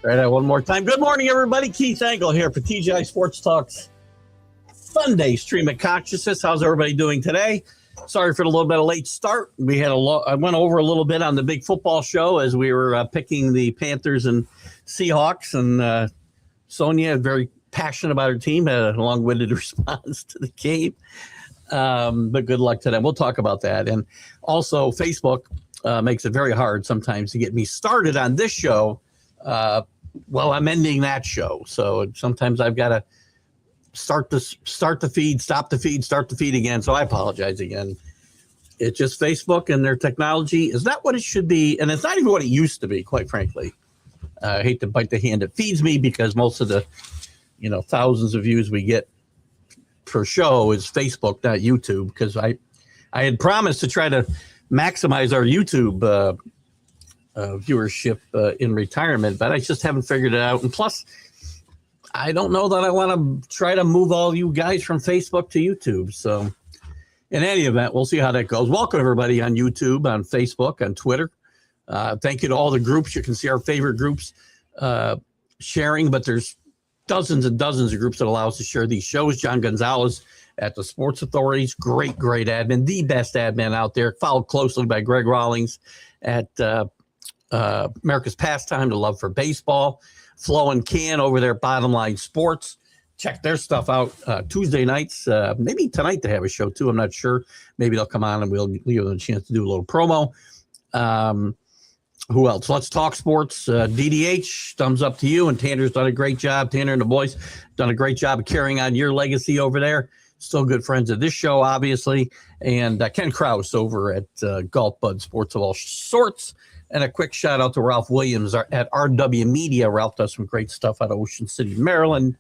Try that one more time. Good morning, everybody. Keith Engle here for TGI Sports Talks Sunday stream of consciousness. How's everybody doing today? Sorry for the little bit of late start. We had I went over a little bit on the big football show as we were picking the Panthers and Seahawks, and Sonia, very passionate about her team, had a long-winded response to the game. But good luck to them. We'll talk about that. And also, Facebook makes it very hard sometimes to get me started on this show. Well, I'm ending that show. So sometimes I've got to start the feed, stop the feed, start the feed again. So I apologize again. It's just Facebook and their technology is not what it should be. And it's not even what it used to be, quite frankly. I hate to bite the hand that feeds me, because most of the, thousands of views we get per show is Facebook, not YouTube, because I had promised to try to maximize our YouTube viewership in retirement, but I just haven't figured it out. And plus, I don't know that I want to try to move all you guys from Facebook to YouTube. So in any event, we'll see how that goes. Welcome, everybody, on YouTube, on Facebook, on Twitter. Thank you to all the groups. You can see our favorite groups sharing, but there's dozens and dozens of groups that allow us to share these shows. John Gonzalez at the Sports Authorities, great admin, the best admin out there, followed closely by Greg Rawlings at America's Pastime, the love for baseball. Flo and Can over there, Bottom Line Sports. Check their stuff out Tuesday nights. Maybe tonight they have a show too. I'm not sure. Maybe they'll come on and we'll give them a chance to do a little promo. Who else? Let's Talk Sports. DDH, thumbs up to you. And Tanner's done a great job. Tanner and the boys done a great job of carrying on your legacy over there. Still good friends of this show, obviously. And Ken Krause over at Golf Bud Sports of all sorts. And a quick shout out to Ralph Williams at RW Media. Ralph does some great stuff out of Ocean City, Maryland.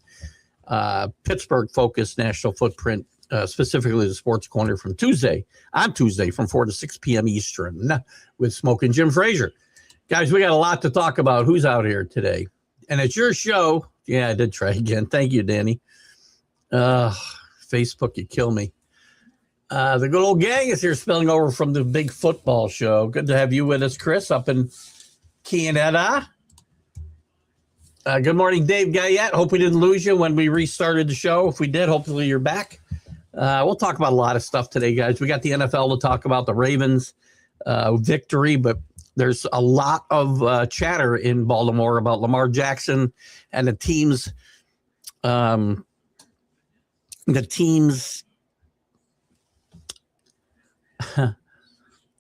Pittsburgh focused national footprint, specifically the Sports Corner on Tuesday from 4 to 6 p.m. Eastern with Smoke and Jim Frazier. Guys, we got a lot to talk about. Who's out here today? And it's your show. Yeah, I did try again. Thank you, Danny. Facebook, you kill me. The good old gang is here spilling over from the big football show. Good to have you with us, Chris, up in Canada. Good morning, Dave Guyette. Hope we didn't lose you when we restarted the show. If we did, hopefully you're back. We'll talk about a lot of stuff today, guys. We got the NFL to talk about, the Ravens victory, but there's a lot of chatter in Baltimore about Lamar Jackson and the team's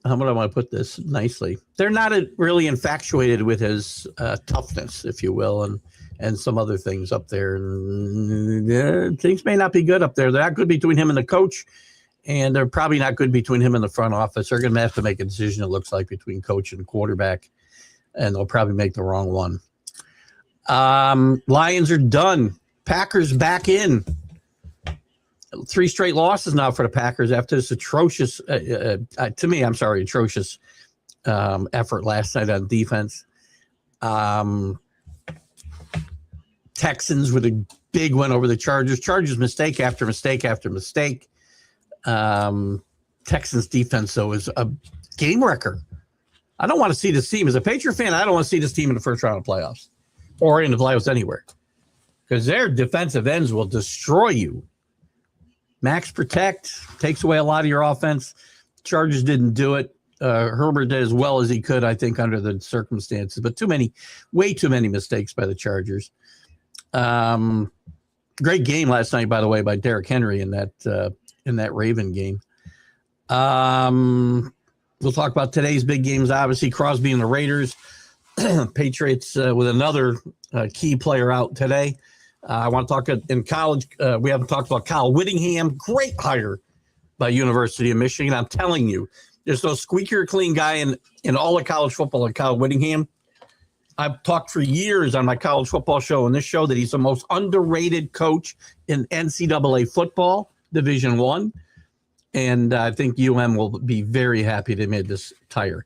how would I want to put this nicely? They're not really infatuated with his toughness, if you will, and some other things up there. And things may not be good up there. They're not good between him and the coach, and they're probably not good between him and the front office. They're going to have to make a decision, it looks like, between coach and quarterback, and they'll probably make the wrong one. Lions are done. Packers back in. 3 straight losses now for the Packers after this atrocious, atrocious effort last night on defense. Texans with a big win over the Chargers. Chargers mistake after mistake after mistake. Texans defense, though, is a game wrecker. I don't want to see this team. As a Patriot fan, I don't want to see this team in the first round of playoffs or in the playoffs anywhere, because their defensive ends will destroy you. Max protect takes away a lot of your offense. Chargers didn't do it. Herbert did as well as he could, I think, under the circumstances, but way too many mistakes by the Chargers. Great game last night, by the way, by Derrick Henry in that Raven game. We'll talk about today's big games. Obviously, Crosby and the Raiders. Patriots with another key player out today. I want to talk in college. We haven't talked about Kyle Whittingham. Great hire by University of Michigan. I'm telling you, there's no squeakier clean guy in all of college football like Kyle Whittingham. I've talked for years on my college football show and this show that he's the most underrated coach in NCAA football, Division I. And I think UM will be very happy they made this hire.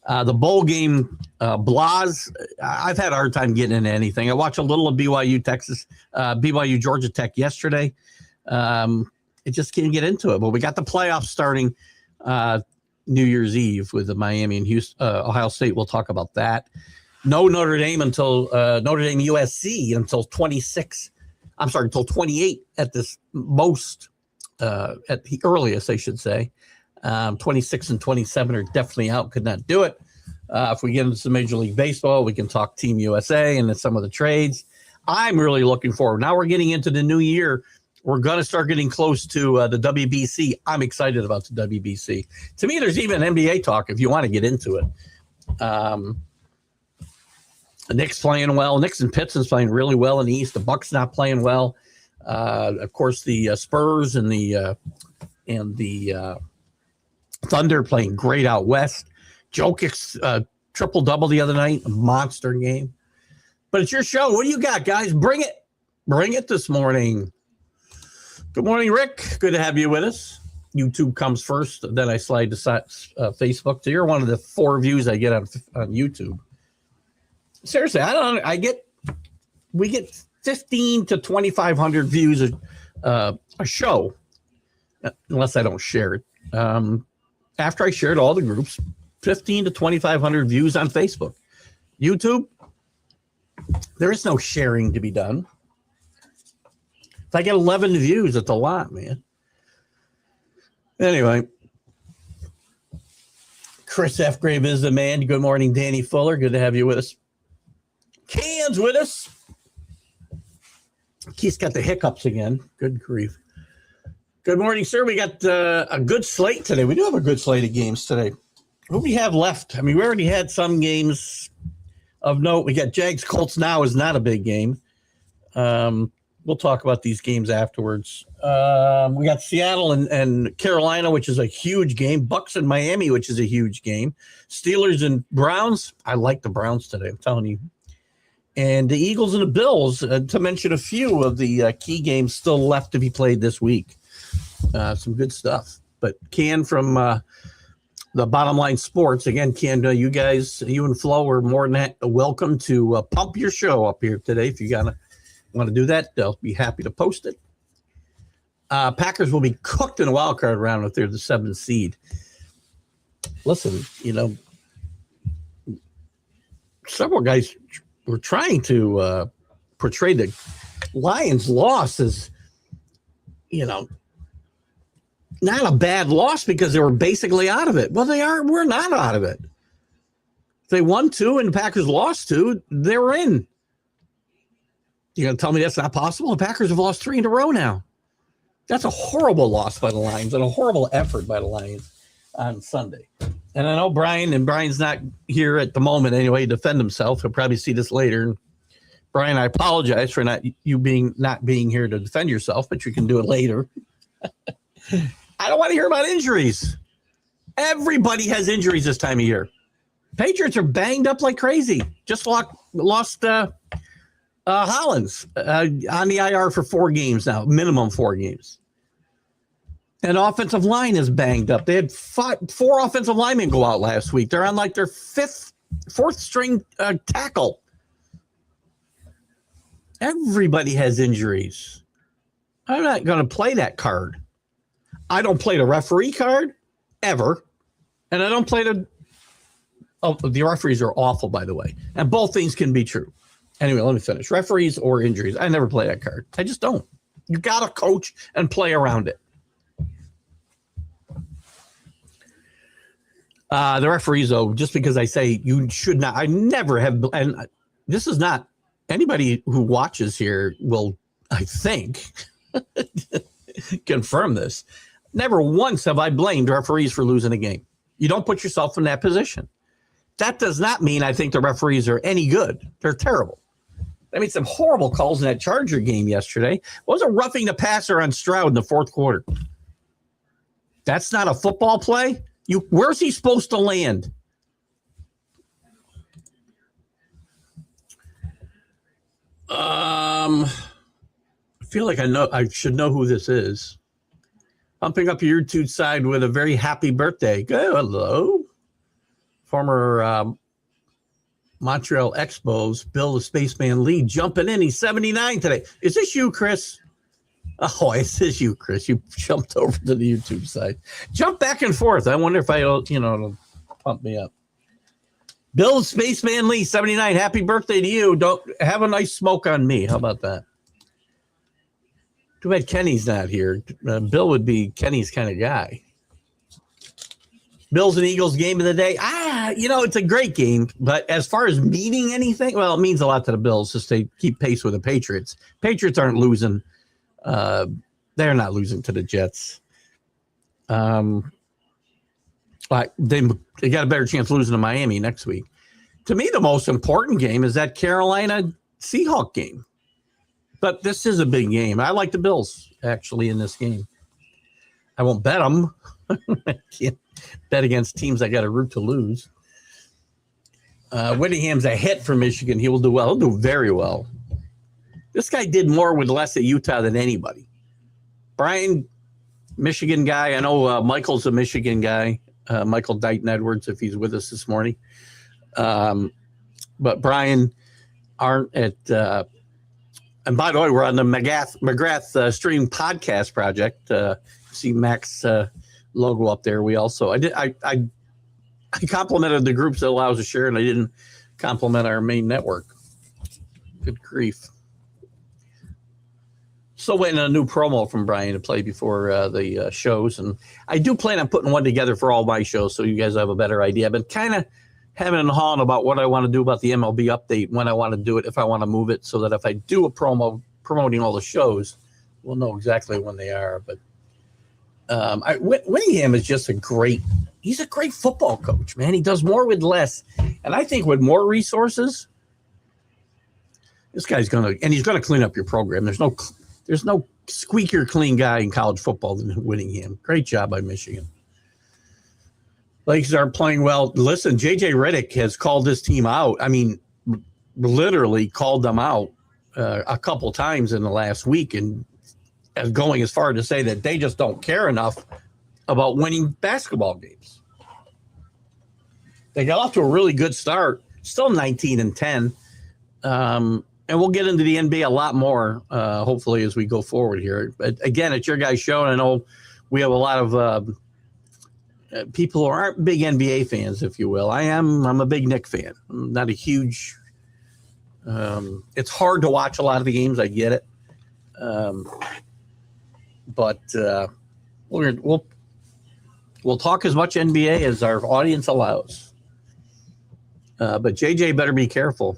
The bowl game, Blas, I've had a hard time getting into anything. I watched a little of BYU Georgia Tech yesterday. It just can't get into it. But we got the playoffs starting New Year's Eve with the Miami and Houston, Ohio State. We'll talk about that. No Notre Dame until Notre Dame USC until 26. I'm sorry, until 28 at this most, at the earliest, I should say. 26 and 27 are definitely out, could not do it. If we get into some Major League Baseball, we can talk Team USA and then some of the trades. I'm really looking forward. Now we're getting into the new year. We're going to start getting close to the WBC. I'm excited about the WBC. To me, there's even NBA talk if you want to get into it. Knicks playing well. Knicks and Pistons playing really well in the East. The Bucks not playing well. Of course, the Spurs and the Thunder playing great out west. Jokic triple-double the other night, a monster game. But it's your show. What do you got, guys? Bring it. Bring it this morning. Good morning, Rick. Good to have you with us. YouTube comes first, then I slide to Facebook. So you're one of the 4 views I get on YouTube. Seriously, we get 15 to 2,500 views a show, unless I don't share it. After I shared all the groups, 15 to 2,500 views on Facebook. YouTube, there is no sharing to be done. If I get 11 views, it's a lot, man. Anyway, Chris F. Grave is the man. Good morning, Danny Fuller. Good to have you with us. Can's with us. Keith's got the hiccups again. Good grief. Good morning, sir. We got a good slate today. We do have a good slate of games today. Who do we have left? I mean, we already had some games of note. We got Jags Colts now is not a big game. We'll talk about these games afterwards. We got Seattle and Carolina, which is a huge game. Bucks and Miami, which is a huge game. Steelers and Browns. I like the Browns today, I'm telling you. And the Eagles and the Bills, to mention a few of the key games still left to be played this week. Some good stuff. But Can from the Bottom Line Sports, again, Can, you guys, you and Flo are more than welcome to pump your show up here today. If you want to do that, they'll be happy to post it. Packers will be cooked in a wild card round if they're the 7th seed. Listen, several guys were trying to portray the Lions' loss as, not a bad loss because they were basically out of it. Well, we're not out of it. If they won 2 and the Packers lost 2, they were in. You're going to tell me that's not possible? The Packers have lost 3 in a row now. That's a horrible loss by the Lions and a horrible effort by the Lions on Sunday. And I know Brian's not here at the moment anyway to defend himself. He'll probably see this later. Brian, I apologize for not being here to defend yourself, but you can do it later. I don't want to hear about injuries. Everybody has injuries this time of year. Patriots are banged up like crazy. Just lost Hollins on the IR for 4 games now, minimum 4 games. And offensive line is banged up. They had 4 offensive linemen go out last week. They're on like their 4th string tackle. Everybody has injuries. I'm not going to play that card. I don't play the referee card ever. And I don't play the referees are awful, by the way. And both things can be true. Anyway, let me finish. Referees or injuries. I never play that card. I just don't. You got to coach and play around it. The referees, though, just because I say you should not, I never have, and this is not, anybody who watches here will, I think, confirm this. Never once have I blamed referees for losing a game. You don't put yourself in that position. That does not mean I think the referees are any good. They're terrible. I mean, some horrible calls in that Charger game yesterday. What was a roughing the passer on Stroud in the 4th quarter? That's not a football play? Where's he supposed to land? I feel like I should know who this is. Pumping up your YouTube side with a very happy birthday. Good, hello. Former Montreal Expos, Bill the Spaceman Lee, jumping in. He's 79 today. Is this you, Chris? Oh, it is you, Chris. You jumped over to the YouTube side. Jump back and forth. I wonder if it'll pump me up. Bill Spaceman Lee, 79. Happy birthday to you. Don't have a nice smoke on me. How about that? Too bad Kenny's not here. Bill would be Kenny's kind of guy. Bills and Eagles game of the day. It's a great game, but as far as meaning anything, well, it means a lot to the Bills just to keep pace with the Patriots. Patriots aren't losing. They're not losing to the Jets. They got a better chance losing to Miami next week. To me, the most important game is that Carolina Seahawks game. But this is a big game. I like the Bills, actually, in this game. I won't bet them. I can't bet against teams I got a root to lose. Whittingham's a hit for Michigan. He will do well. He'll do very well. This guy did more with less at Utah than anybody. Brian, Michigan guy. I know Michael's a Michigan guy. Michael Dighton Edwards, if he's with us this morning. But Brian aren't at and by the way, we're on the McGrath Stream Podcast Project. See Mac's logo up there. We also I complimented the groups that allows us to share, and I didn't compliment our main network. Good grief. So waiting on a new promo from Brian to play before the shows, and I do plan on putting one together for all my shows, so you guys have a better idea. I've been kind of having and hawing about what I want to do about the MLB update, when I want to do it, if I want to move it, so that if I do a promo promoting all the shows, we'll know exactly when they are. But Whittingham is just he's a great football coach, man. He does more with less. And I think with more resources, this guy's he's going to clean up your program. There's no squeakier clean guy in college football than Whittingham. Great job by Michigan. Lakers aren't playing well. Listen, J.J. Redick has called this team out. I mean, literally called them out a couple times in the last week, and going as far to say that they just don't care enough about winning basketball games. They got off to a really good start, still 19-10. And we'll get into the NBA a lot more, hopefully, as we go forward here. But again, it's your guys' show, and I know we have a lot of people who aren't big NBA fans, if you will. I'm a big Knick fan. I'm not a huge. It's hard to watch a lot of the games. I get it, but we'll talk as much NBA as our audience allows. But JJ better be careful.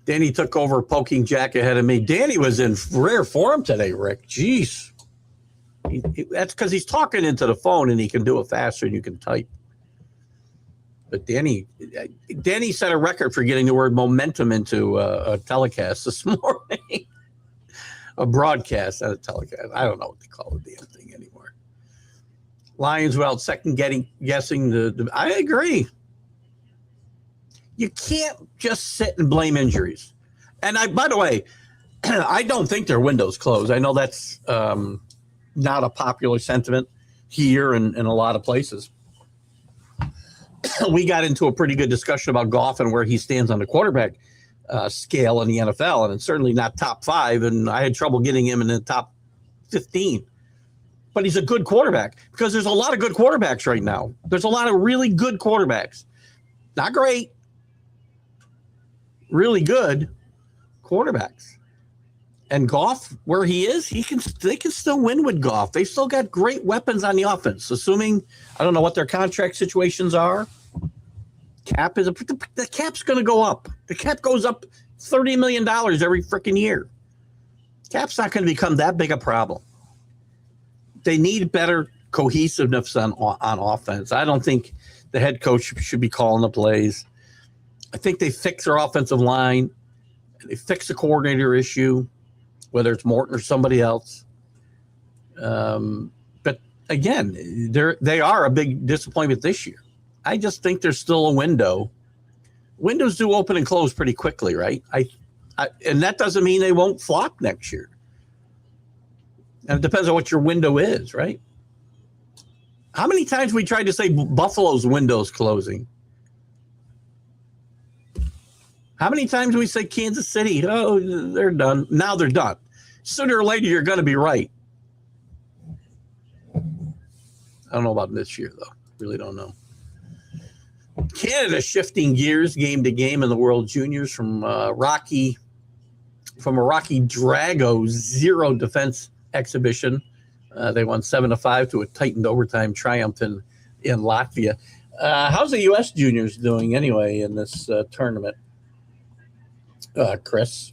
Danny took over poking Jack ahead of me. Danny was in rare form today, Rick. Jeez. That's because he's talking into the phone and he can do it faster than you can type. But Danny set a record for getting the word momentum into a telecast this morning. A broadcast, not a telecast. I don't know what they call the damn thing anymore. Lions without guessing the. I agree. You can't just sit and blame injuries. And by the way, I don't think their window's closed. I know that's not a popular sentiment here and in a lot of places. We got into a pretty good discussion about Goff and where he stands on the quarterback scale in the NFL, and it's certainly not top 5, and I had trouble getting him in the top 15. But he's a good quarterback, because there's a lot of good quarterbacks right now. There's a lot of really good quarterbacks. Not great, really good quarterbacks. And Goff, where he is, they can still win with Goff. They've still got great weapons on the offense, assuming, I don't know what their contract situations are. The cap's going to go up. The cap goes up $30 million every freaking year. Cap's not going to become that big a problem. They need better cohesiveness on offense. I don't think the head coach should be calling the plays. I think they fix their offensive line. They fix the coordinator issue, whether it's Morton or somebody else. But again, they are a big disappointment this year. I just think there's still a window. Windows do open and close pretty quickly, right? And that doesn't mean they won't flop next year. And it depends on what your window is, right? How many times we tried to say Buffalo's window's closing? How many times we say Kansas City, oh, they're done. Now they're done. Sooner or later, you're going to be right. I don't know about this year, though. Really don't know. Canada shifting gears game to game in the World Juniors from a Rocky Drago zero defense exhibition. They won 7-5 to a tightened overtime triumph in Latvia. How's the U.S. Juniors doing anyway in this tournament, Chris?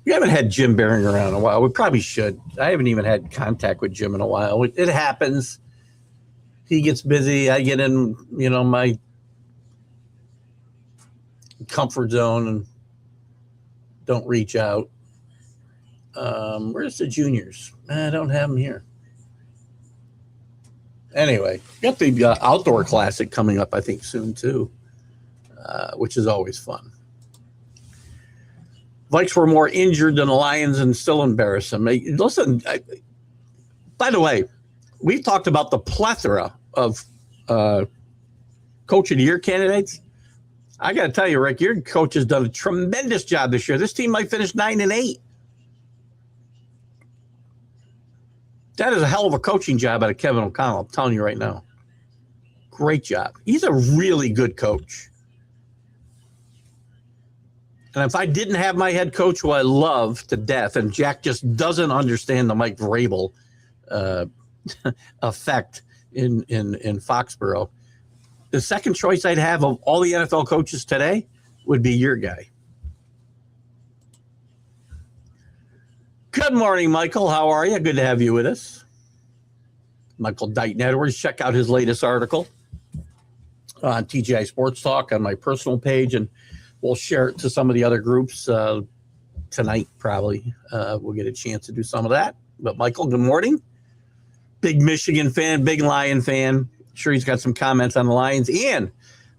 We haven't had Jim Bering around in a while. We probably should. I haven't even had contact with Jim in a while. It happens. He gets busy. I get in, my comfort zone and don't reach out. Where's the juniors? I don't have them here. Anyway, got the outdoor classic coming up, I think, soon too, which is always fun. Vikes were more injured than the Lions and still embarrass them. Listen, by the way, we've talked about the plethora of Coach of the Year candidates. I got to tell you, Rick, your coach has done a tremendous job this year. This team might finish 9-8. That is a hell of a coaching job out of Kevin O'Connell. I'm telling you right now. Great job. He's a really good coach. And if I didn't have my head coach, who I love to death, and Jack just doesn't understand the Mike Vrabel effect in Foxborough, the second choice I'd have of all the NFL coaches today would be your guy. Good morning, Michael. How are you? Good to have you with us. Michael Dighton Edwards. Check out his latest article on TGI Sports Talk on my personal page, and we'll share it to some of the other groups tonight, probably. We'll get a chance to do some of that. But, Michael, good morning. Big Michigan fan, big Lion fan. Sure, he's got some comments on the Lions. And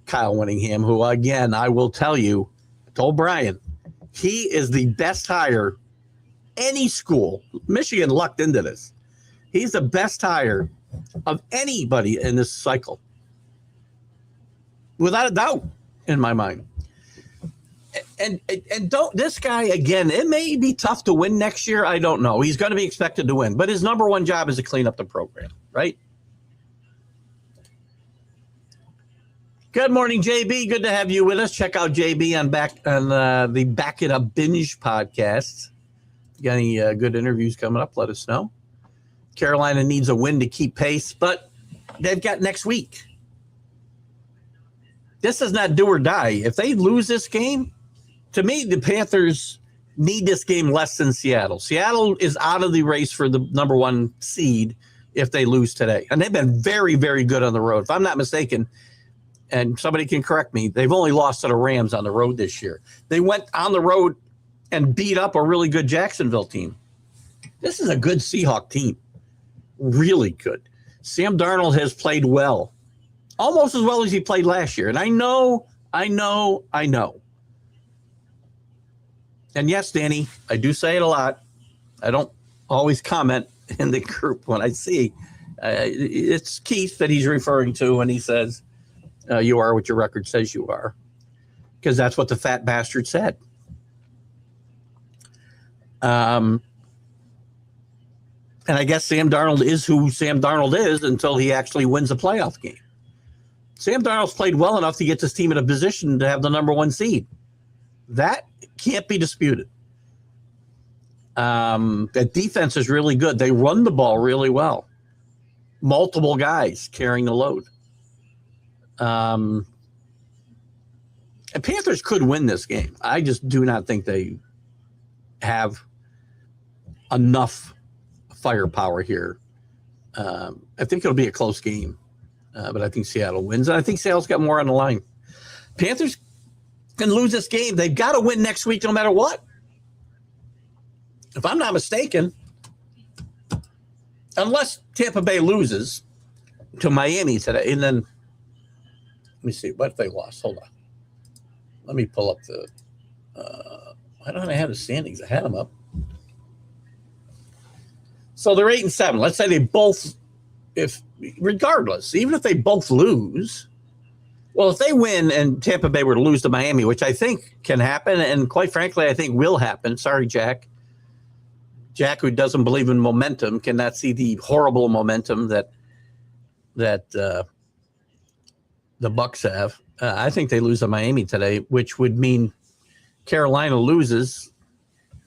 Kyle Winningham, who, again, I will tell you, I told Brian, he is the best hire any school. Michigan lucked into this. He's the best hire of anybody in this cycle. Without a doubt, in my mind. And don't, this guy, again, it may be tough to win next year. I don't know. He's going to be expected to win. But his number one job is to clean up the program, right? Good morning, JB. Good to have you with us. Check out JB on the Back It Up Binge podcast. Got any good interviews coming up, let us know. Carolina needs a win to keep pace, but they've got next week. This is not do or die. If they lose this game, to me, the Panthers need this game less than Seattle. Seattle is out of the race for the number one seed if they lose today. And they've been very, very good on the road. If I'm not mistaken, and somebody can correct me, they've only lost to the Rams on the road this year. They went on the road and beat up a really good Jacksonville team. This is a good Seahawk team. Really good. Sam Darnold has played well. Almost as well as he played last year. And I know. And yes, Danny, I do say it a lot. I don't always comment in the group when I see. It's Keith that he's referring to when he says, you are what your record says you are. Because that's what the fat bastard said. And I guess Sam Darnold is who Sam Darnold is until he actually wins a playoff game. Sam Darnold's played well enough to get this team in a position to have the number one seed. That can't be disputed. That defense is really good. They run the ball really well. Multiple guys carrying the load. And Panthers could win this game. I just do not think they have enough firepower here. I think it'll be a close game, but I think Seattle wins, and I think Seattle's got more on the line. Panthers can lose this game. They've got to win next week no matter what. If I'm not mistaken, unless Tampa Bay loses to Miami today, and then let me see, what if they lost? Hold on. Let me pull up the why don't I have the standings? I had them up. So they're 8-7. Let's say they both, regardless, even if they both lose, well, if they win and Tampa Bay were to lose to Miami, which I think can happen, and quite frankly, I think will happen. Sorry, Jack. Jack, who doesn't believe in momentum, cannot see the horrible momentum that The Bucks have. I think they lose to Miami today, which would mean Carolina loses.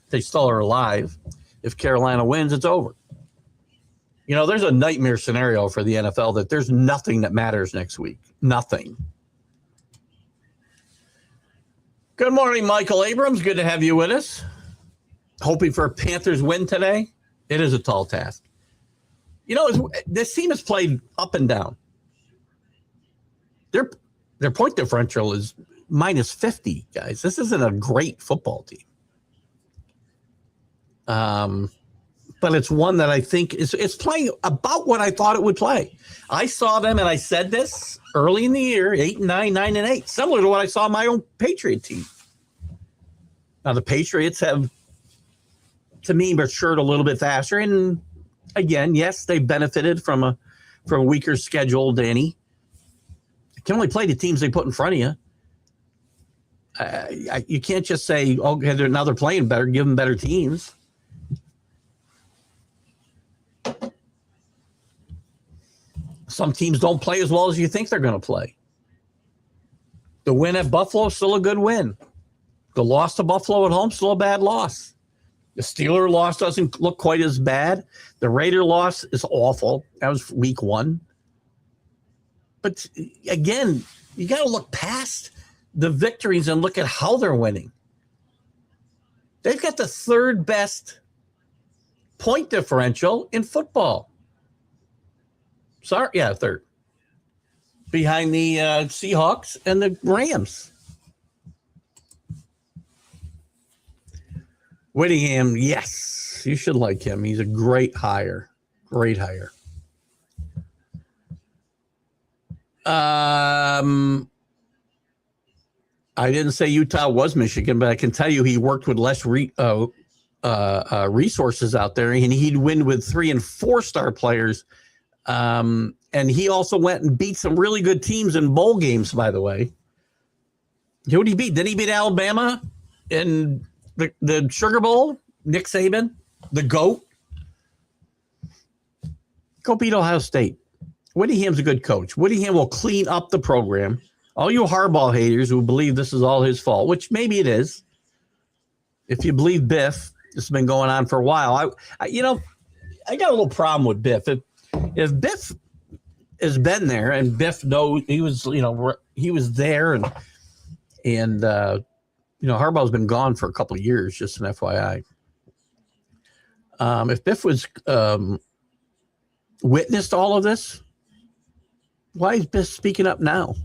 They still are alive. If Carolina wins, it's over. You know, there's a nightmare scenario for the NFL that there's nothing that matters next week. Nothing. Good morning, Michael Abrams. Good to have you with us. Hoping for a Panthers win today. It is a tall task. You know, this team has played up and down. Their point differential is minus 50, guys. This isn't a great football team. But it's one that I think it's playing about what I thought it would play. I saw them, and I said this early in the year, 8-9, 9-8, similar to what I saw my own Patriot team. Now, the Patriots have, to me, matured a little bit faster. And again, yes, they benefited from a weaker schedule, Danny. You can only play the teams they put in front of you. You can't just say, oh, now they're playing better, give them better teams. Some teams don't play as well as you think they're going to play. The win at Buffalo is still a good win. The loss to Buffalo at home is still a bad loss. The Steeler loss doesn't look quite as bad. The Raider loss is awful. That was week 1. But again, you got to look past the victories and look at how they're winning. They've got the third best point differential in football. Third. Behind the Seahawks and the Rams. Whittingham, yes, you should like him. He's a great hire. Great hire. I didn't say Utah was Michigan, but I can tell you he worked with less resources out there, and he'd win with 3- and 4-star players. And he also went and beat some really good teams in bowl games, by the way. Who did he beat? Did he beat Alabama in the Sugar Bowl? Nick Saban, the GOAT. Go beat Ohio State. Whittingham's a good coach. Whittingham will clean up the program. All you Harbaugh haters who believe this is all his fault, which maybe it is. If you believe Biff, this has been going on for a while. I got a little problem with Biff. If Biff has been there and Biff knows he was there and Harbaugh's been gone for a couple of years, just an FYI. If Biff was witnessed all of this, why is Biff speaking up now?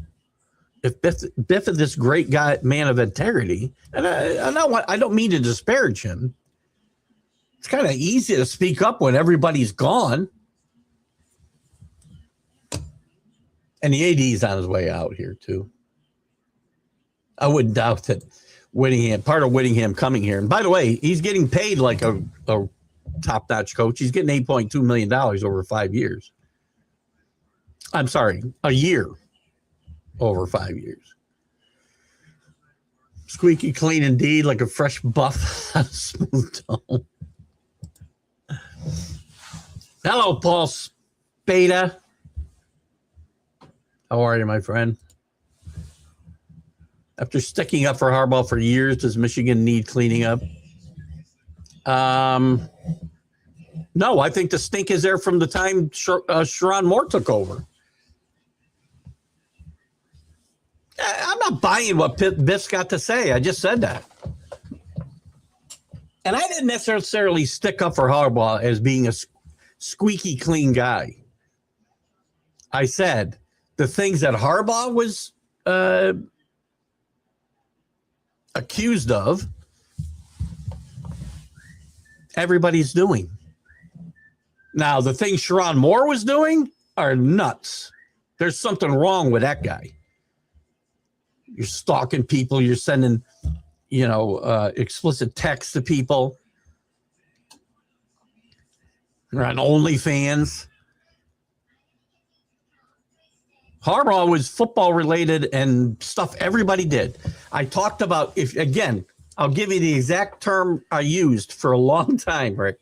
If Biff is this great guy, man of integrity, and I don't mean to disparage him. It's kind of easy to speak up when everybody's gone. And the AD is on his way out here, too. I wouldn't doubt that part of Whittingham coming here. And by the way, he's getting paid like a top-notch coach. He's getting $8.2 million over 5 years. I'm sorry, a year over 5 years. Squeaky clean indeed, like a fresh buff on a smooth tone. Hello, Paul Spada. How are you, my friend? After sticking up for Harbaugh for years, does Michigan need cleaning up? No, I think the stink is there from the time Sherrone Moore took over. I'm not buying what Biff's got to say. I just said that. And I didn't necessarily stick up for Harbaugh as being a squeaky clean guy. I said the things that Harbaugh was accused of, everybody's doing. Now, the things Sherrone Moore was doing are nuts. There's something wrong with that guy. You're stalking people. You're sending, explicit texts to people. You're on OnlyFans. Harbaugh was football related and stuff everybody did. I talked about, I'll give you the exact term I used for a long time, Rick.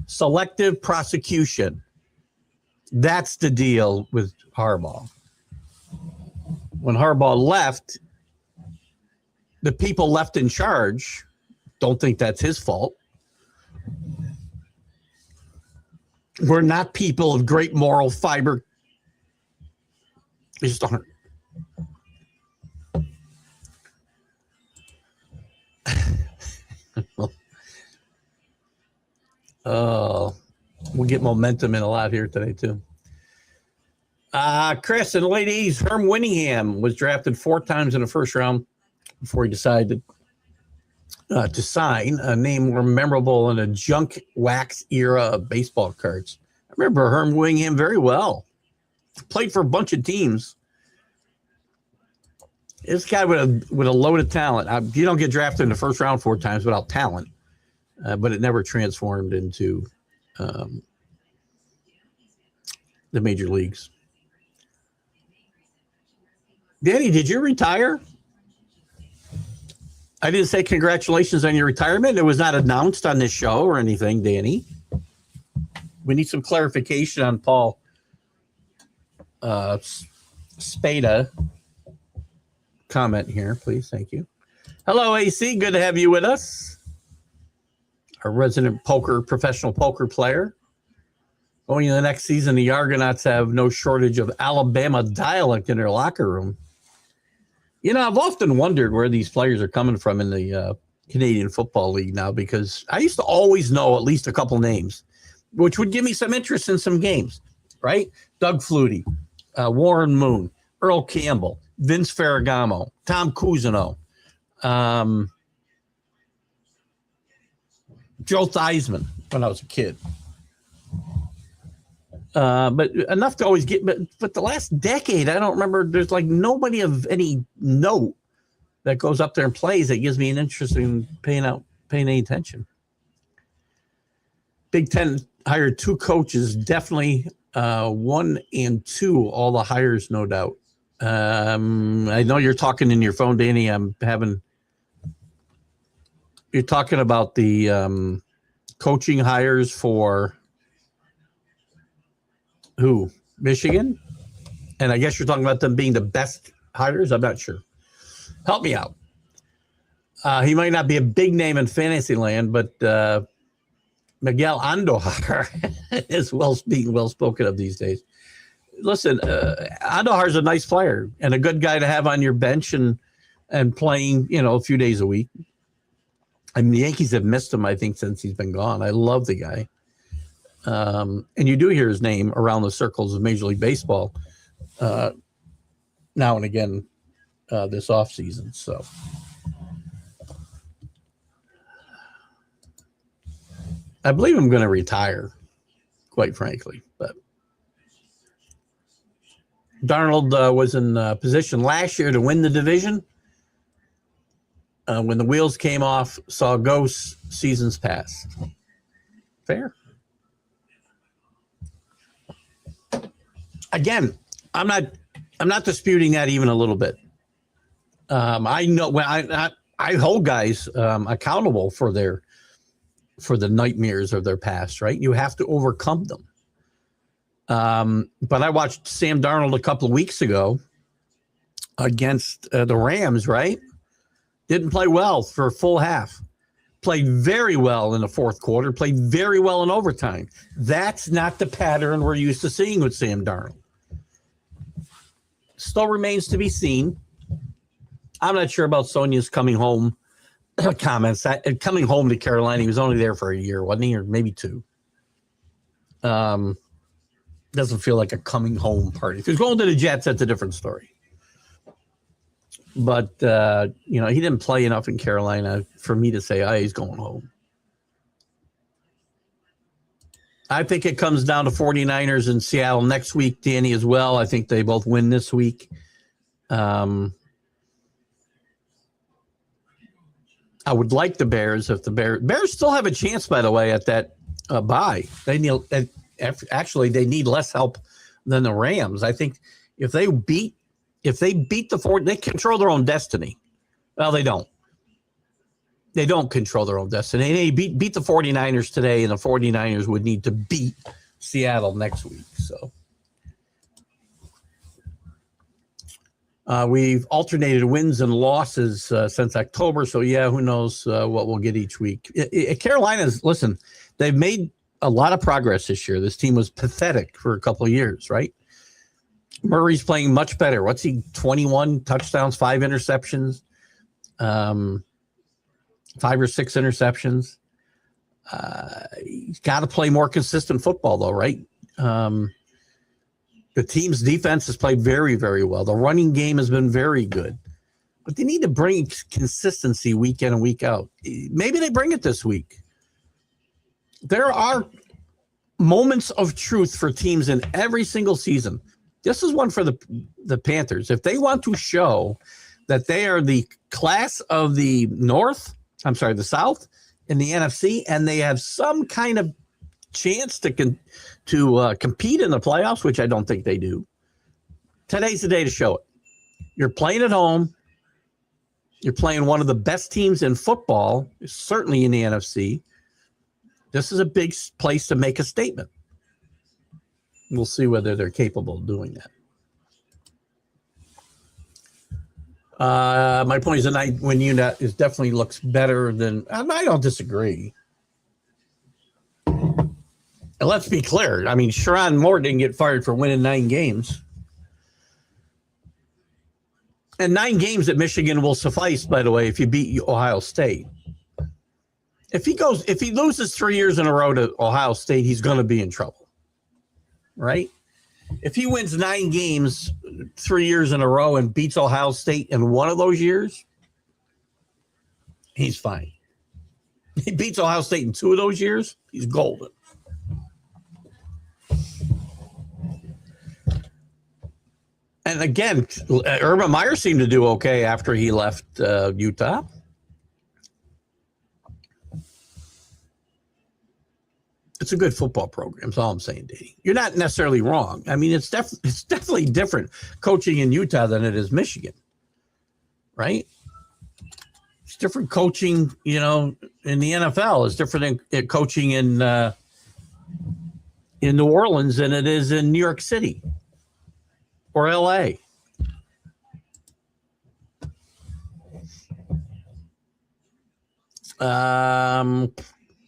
Selective prosecution. That's the deal with Harbaugh. when Harbaugh left, the people left in charge don't think that's his fault. We're not people of great moral fiber. They just aren't. We'll get momentum in a lot here today, too. Chris, in the late 80s, Herm Winningham was drafted 4 times in the first round before he decided to sign, a name more memorable in a junk wax era of baseball cards. I remember Herm Winningham very well. Played for a bunch of teams. This guy with a load of talent. You don't get drafted in the first round 4 times without talent, but it never transformed into the major leagues. Danny, did you retire? I didn't say congratulations on your retirement. It was not announced on this show or anything, Danny. We need some clarification on Paul Spada comment here, please. Thank you. Hello, AC. Good to have you with us. Our resident professional poker player. Going into the next season, the Argonauts have no shortage of Alabama dialect in their locker room. You know, I've often wondered where these players are coming from in the Canadian Football League now, because I used to always know at least a couple names, which would give me some interest in some games, right? Doug Flutie, Warren Moon, Earl Campbell, Vince Ferragamo, Tom Cousineau, Joe Theismann when I was a kid. But enough to always get, but the last decade, I don't remember. There's like nobody of any note that goes up there and plays that gives me an interest in paying any attention. Big Ten hired 2 coaches, definitely 1 and 2, all the hires, no doubt. I know you're talking in your phone, Danny. You're talking about the coaching hires for who? Michigan? And I guess you're talking about them being the best hires? I'm not sure. Help me out. He might not be a big name in fantasy land, but Miguel Andujar is being well spoken of these days. Listen, Andujar's a nice player and a good guy to have on your bench and playing, a few days a week. I mean, the Yankees have missed him, I think, since he's been gone. I love the guy. And you do hear his name around the circles of Major League Baseball now and again this offseason. So I believe I'm going to retire, quite frankly. But Darnold was in position last year to win the division. When the wheels came off, saw ghosts, seasons passed. Fair. Again, I'm not disputing that even a little bit. I know when I hold guys accountable for the nightmares of their past, right? You have to overcome them. But I watched Sam Darnold a couple of weeks ago against the Rams, right? Didn't play well for a full half. Played very well in the fourth quarter. Played very well in overtime. That's not the pattern we're used to seeing with Sam Darnold. Still remains to be seen. I'm not sure about Sonia's coming home comments. Coming home to Carolina, he was only there for a year, wasn't he? Or maybe 2. Doesn't feel like a coming home party. If he's going to the Jets, that's a different story. But, he didn't play enough in Carolina for me to say, he's going home. I think it comes down to 49ers in Seattle next week, Danny, as well. I think they both win this week. I would like the Bears if the Bears still have a chance, by the way, at that bye. They need less help than the Rams. I think if they beat the Ford, they control their own destiny. Well, they don't. They don't control their own destiny. They beat the 49ers today, and the 49ers would need to beat Seattle next week. So, We've alternated wins and losses since October. So, yeah, who knows what we'll get each week. Carolina's, listen, they've made a lot of progress this year. This team was pathetic for a couple of years, right? Murray's playing much better. What's he, 21 touchdowns, 5 interceptions, 5 or 6 interceptions. He's got to play more consistent football, though, right? The team's defense has played very, very well. The running game has been very good. But they need to bring consistency week in and week out. Maybe they bring it this week. There are moments of truth for teams in every single season. This is one for the Panthers. If they want to show that they are the class of the South in the NFC, and they have some kind of chance to compete in the playoffs, which I don't think they do, today's the day to show it. You're playing at home. You're playing one of the best teams in football, certainly in the NFC. This is a big place to make a statement. We'll see whether they're capable of doing that. My point is that when UNET is definitely looks better than, and I don't disagree. And let's be clear. I mean, Sharon Moore didn't get fired for winning 9 games. And 9 games at Michigan will suffice, by the way, if you beat Ohio State. If he loses 3 years in a row to Ohio State, he's going to be in trouble. Right? If he wins 9 games 3 years in a row and beats Ohio State in one of those years, he's fine. He beats Ohio State in 2 of those years, he's golden. And again, Urban Meyer seemed to do okay after he left Utah. It's a good football program. That's all I'm saying, Dave. You're not necessarily wrong. I mean, it's definitely different coaching in Utah than it is Michigan, right? It's different coaching, in the NFL. It's different than coaching in New Orleans than it is in New York City or L.A.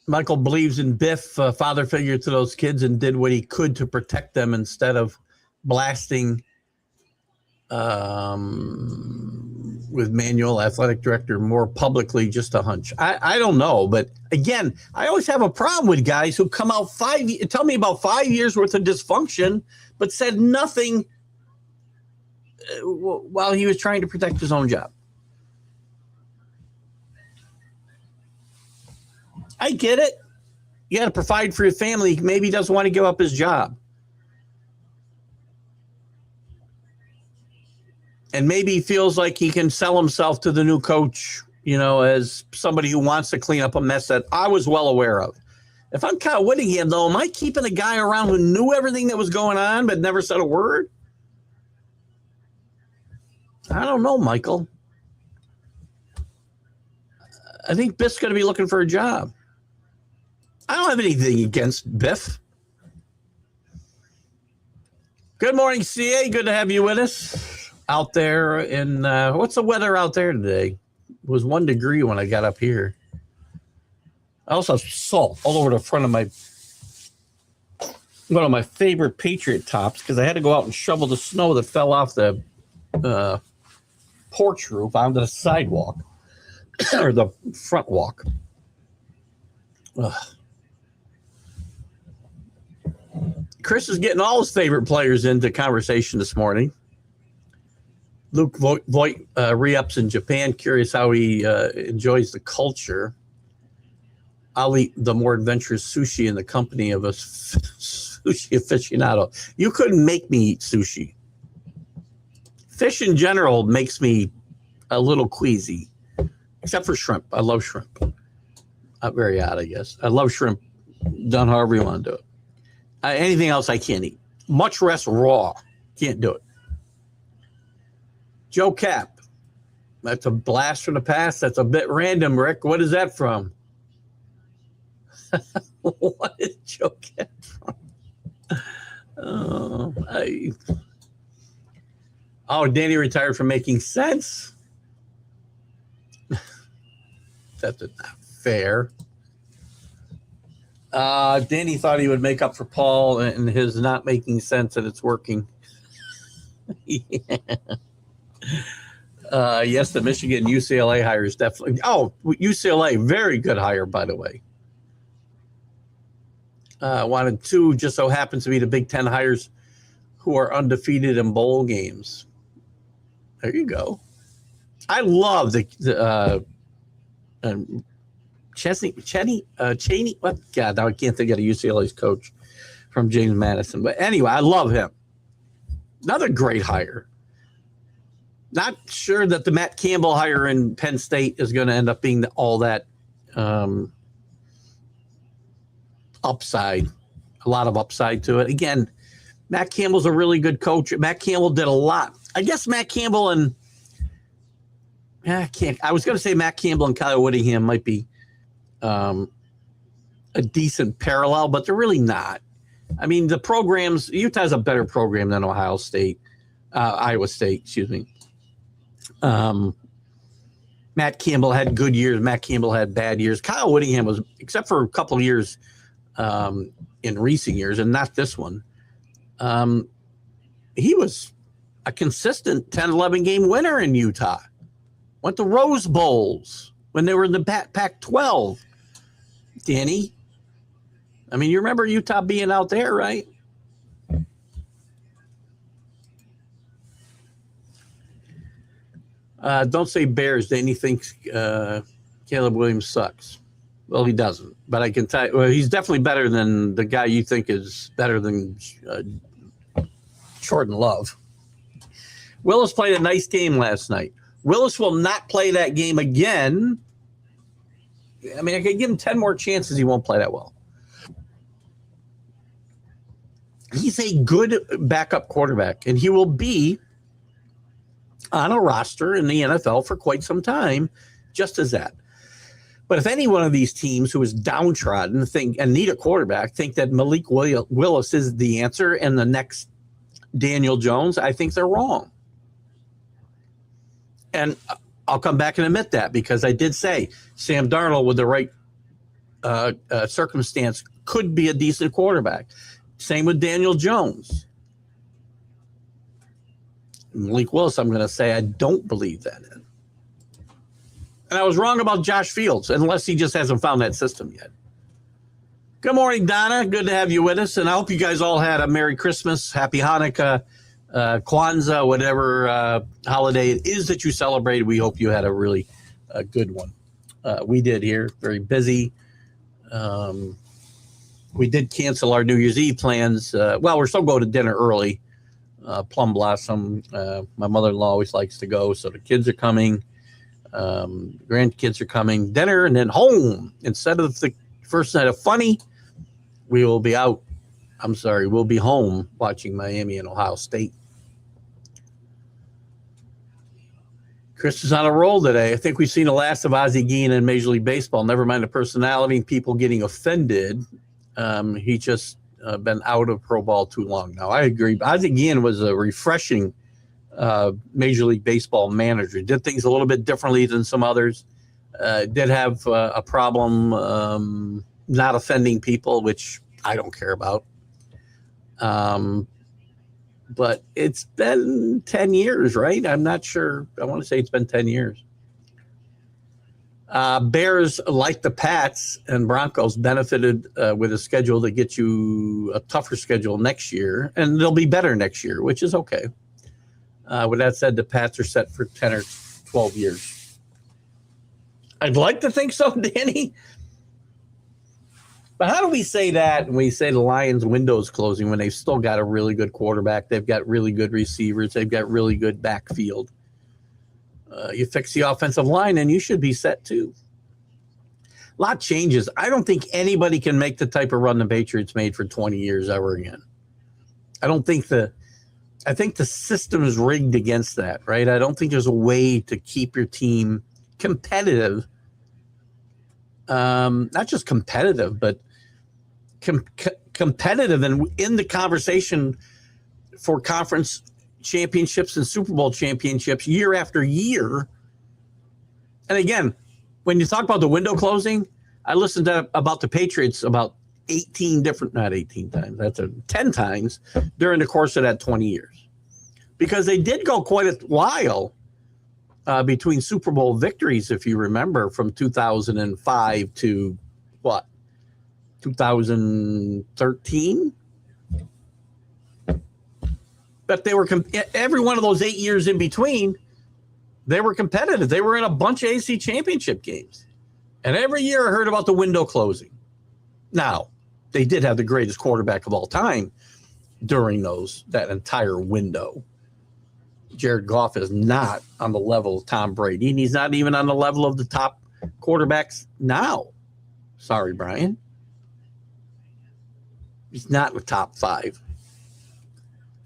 Michael believes in Biff, father figure to those kids, and did what he could to protect them instead of blasting with Manuel, athletic director, more publicly. Just a hunch. I don't know. But again, I always have a problem with guys who come out tell me about 5 years worth of dysfunction, but said nothing while he was trying to protect his own job. I get it. You got to provide for your family. Maybe he doesn't want to give up his job. And maybe he feels like he can sell himself to the new coach, as somebody who wants to clean up a mess that I was well aware of. If I'm Kyle Whittingham, though, am I keeping a guy around who knew everything that was going on but never said a word? I don't know, Michael. I think Biff's going to be looking for a job. I don't have anything against Biff. Good morning, CA. Good to have you with us out there. In what's the weather out there today? It was 1 degree when I got up here. I also have salt all over the front of one of my favorite Patriot tops because I had to go out and shovel the snow that fell off the porch roof onto the sidewalk or the front walk. Ugh. Chris is getting all his favorite players into conversation this morning. Luke Voigt re-ups in Japan. Curious how he enjoys the culture. I'll eat the more adventurous sushi in the company of a sushi aficionado. You couldn't make me eat sushi. Fish in general makes me a little queasy, except for shrimp. I love shrimp. Not very odd, I guess. I love shrimp done however you want to do it. Anything else I can't eat. Much less raw. Can't do it. Joe Cap. That's a blast from the past. That's a bit random, Rick. What is that from? What is Joe Cap from? Oh, Danny retired from Making Sense? That's not fair. Danny thought he would make up for Paul and his not making sense, and it's working. Yeah. Yes, the Michigan UCLA hire is definitely. Oh, UCLA, very good hire, by the way. Wanted two, just so happens to be the Big Ten hires who are undefeated in bowl games. There you go. I love Cheney. What? God, now I can't think of UCLA's coach from James Madison. But anyway, I love him. Another great hire. Not sure that the Matt Campbell hire in Penn State is going to end up being all that upside. A lot of upside to it. Again, Matt Campbell's a really good coach. Matt Campbell did a lot. I guess Matt Campbell and I was going to say Matt Campbell and Kyle Whittingham might be a decent parallel, but they're really not. I mean, the programs, Utah's a better program than Iowa State, excuse me. Matt Campbell had good years. Matt Campbell had bad years. Kyle Whittingham was, except for a couple of years in recent years, and not this one, he was a consistent 10, 11 game winner in Utah. Went to Rose Bowls when they were in the Pac-12. Danny, I mean, you remember Utah being out there, right? Don't say Bears. Danny thinks Caleb Williams sucks. Well, he doesn't. But I can tell you, well, he's definitely better than the guy you think is better than Jordan Love. Willis played a nice game last night. Willis will not play that game again. I mean, I could give him 10 more chances. He won't play that well. He's a good backup quarterback, and he will be on a roster in the NFL for quite some time, just as that. But if any one of these teams who is downtrodden and need a quarterback think that Malik Willis is the answer and the next Daniel Jones, I think they're wrong. And I'll come back and admit that, because I did say Sam Darnold with the right circumstance could be a decent quarterback. Same with Daniel Jones. Malik Willis, I'm going to say I don't believe that in. And I was wrong about Josh Fields, unless he just hasn't found that system yet. Good morning, Donna. Good to have you with us. And I hope you guys all had a Merry Christmas, Happy Hanukkah, Kwanzaa, whatever holiday it is that you celebrated. We hope you had a really good one. We did here. Very busy. We did cancel our New Year's Eve plans. Well, we're still going to dinner early. Plum Blossom. My mother-in-law always likes to go, so the kids are coming. Grandkids are coming. Dinner and then home. Instead of the first night of Funny, we will be out. I'm sorry, we'll be home watching Miami and Ohio State. Chris is on a roll today. I think we've seen the last of Ozzie Guillen in Major League Baseball. Never mind the personality and people getting offended. He just been out of pro ball too long now. I agree. Ozzie Guillen was a refreshing Major League Baseball manager. Did things a little bit differently than some others. Did have a problem not offending people, which I don't care about. But it's been 10 years, right? I'm not sure. I want to say it's been 10 years. Bears, like the Pats and Broncos, benefited with a schedule that gets you a tougher schedule next year, and they'll be better next year, which is okay. With that said, the Pats are set for 10 or 12 years. I'd like to think so, Danny. But how do we say that when we say the Lions' window is closing when they've still got a really good quarterback? They've got really good receivers. They've got really good backfield. You fix the offensive line, and you should be set too. A lot changes. I don't think anybody can make the type of run the Patriots made for 20 years ever again. I think the system is rigged against that, right? I don't think there's a way to keep your team competitive. Not just competitive, but competitive and in the conversation for conference championships and Super Bowl championships year after year. And again, when you talk about the window closing, I listened to about the Patriots about 10 times during the course of that 20 years. Because they did go quite a while between Super Bowl victories, if you remember, from 2005 to what? 2013? But they were every one of those 8 years in between, they were competitive. They were in a bunch of AC championship games. And every year I heard about the window closing. Now, they did have the greatest quarterback of all time during that entire window. Jared Goff is not on the level of Tom Brady, and he's not even on the level of the top quarterbacks now. Sorry, Brian. He's not in the top 5.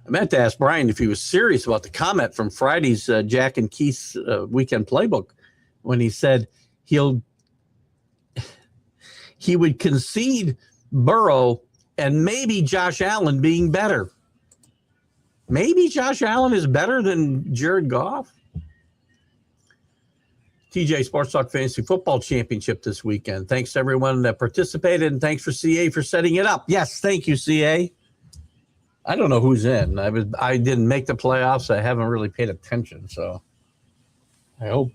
I meant to ask Brian if he was serious about the comment from Friday's Jack and Keith's weekend playbook when he said he would concede Burrow and maybe Josh Allen being better. Maybe Josh Allen is better than Jared Goff. TGI Sports Talk Fantasy Football Championship this weekend. Thanks to everyone that participated, and thanks for CA for setting it up. Yes, thank you, CA. I don't know who's in. I didn't make the playoffs. I haven't really paid attention, so I hope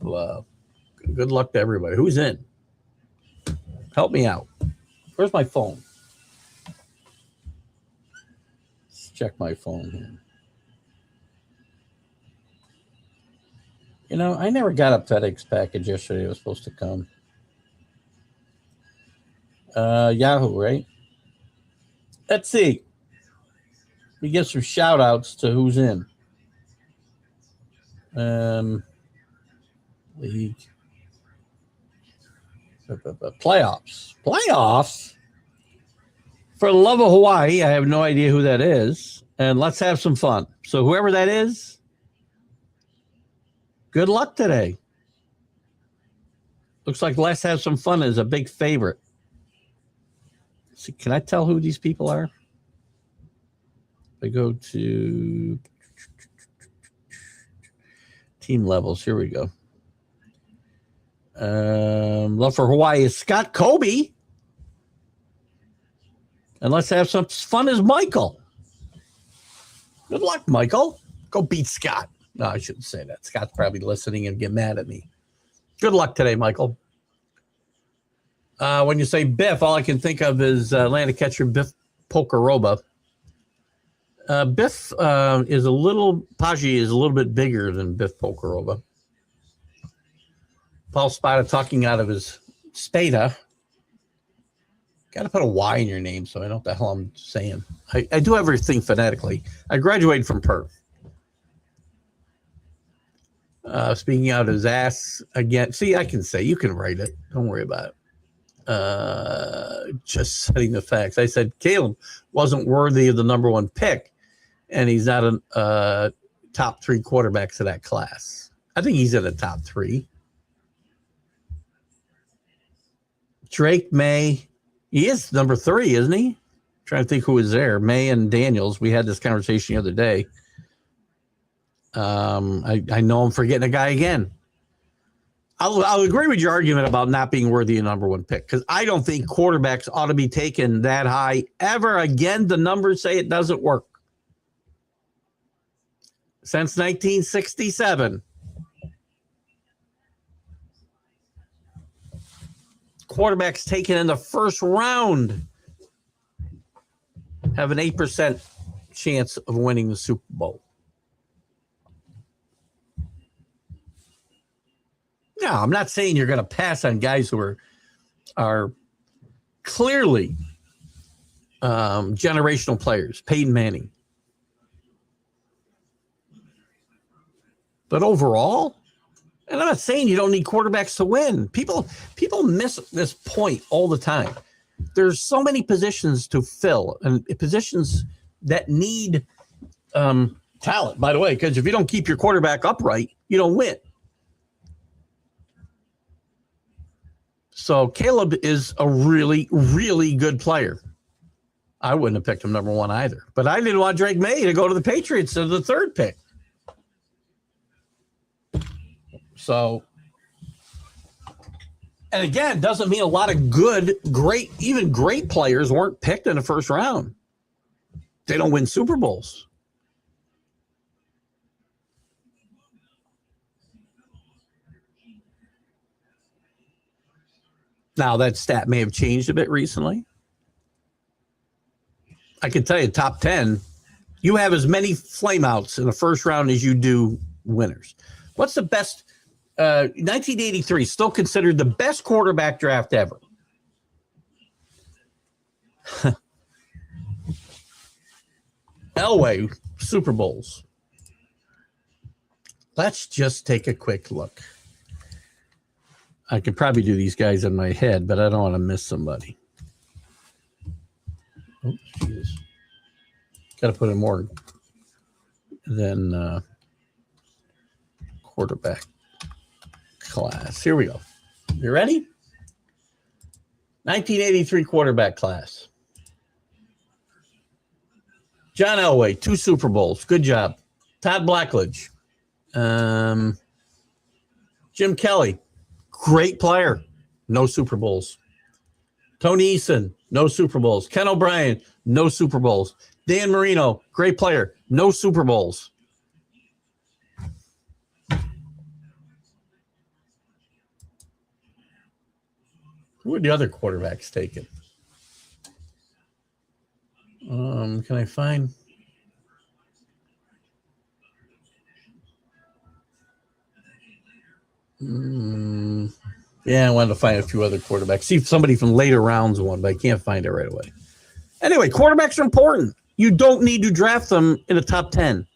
good luck to everybody. Who's in? Help me out. Where's my phone? Let's check my phone here. You know, I never got a FedEx package yesterday. It was supposed to come. Yahoo, right? Let's see. We get some shout outs to who's in. League. Playoffs. Playoffs? For the love of Hawaii, I have no idea who that is. And let's have some fun. So whoever that is, good luck today. Looks like Let's Have Some Fun is a big favorite. See, can I tell who these people are? I go to team levels. Here we go. Love for Hawaii is Scott Kobe. And Let's Have Some Fun is Michael. Good luck, Michael. Go beat Scott. No, I shouldn't say that. Scott's probably listening and get mad at me. Good luck today, Michael. When you say Biff, all I can think of is Atlanta catcher Biff Pocoroba. Biff Paggi is a little bit bigger than Biff Pocoroba. Paul Spada talking out of his Spada. Got to put a Y in your name so I know what the hell I'm saying. I do everything phonetically. I graduated from Perth. Speaking out his ass again. See, I can say, you can write it. Don't worry about it. Just setting the facts. I said Caleb wasn't worthy of the number 1 pick, and he's not a top 3 quarterbacks of that class. I think he's in the top 3. Drake May, he is number 3, isn't he? Trying to think who was there. May and Daniels. We had this conversation the other day. I know I'm forgetting a guy again. I'll agree with your argument about not being worthy of number 1 pick, because I don't think quarterbacks ought to be taken that high ever again. The numbers say it doesn't work. Since 1967, quarterbacks taken in the first round have an 8% chance of winning the Super Bowl. No, I'm not saying you're going to pass on guys who are clearly generational players. Peyton Manning. But overall, and I'm not saying you don't need quarterbacks to win. People miss this point all the time. There's so many positions to fill, and positions that need talent, by the way, because if you don't keep your quarterback upright, you don't win. So Caleb is a really, really good player. I wouldn't have picked him number 1 either. But I didn't want Drake May to go to the Patriots as the 3rd pick. So, and again, doesn't mean a lot of good, great, even great players weren't picked in the first round. They don't win Super Bowls. Now, that stat may have changed a bit recently. I can tell you, top 10, you have as many flameouts in the first round as you do winners. What's the best? 1983, still considered the best quarterback draft ever. Elway, Super Bowls. Let's just take a quick look. I could probably do these guys in my head, but I don't want to miss somebody. Oh, jeez. Got to put in more than quarterback class. Here we go. You ready? 1983 quarterback class. John Elway, 2 Super Bowls. Good job. Todd Blackledge. Jim Kelly. Great player. No Super Bowls. Tony Eason. No Super Bowls. Ken O'Brien. No Super Bowls. Dan Marino. Great player. No Super Bowls. Who were the other quarterbacks taken? Can I find? Yeah, I wanted to find a few other quarterbacks. See if somebody from later rounds won, but I can't find it right away. Anyway, quarterbacks are important. You don't need to draft them in the top 10.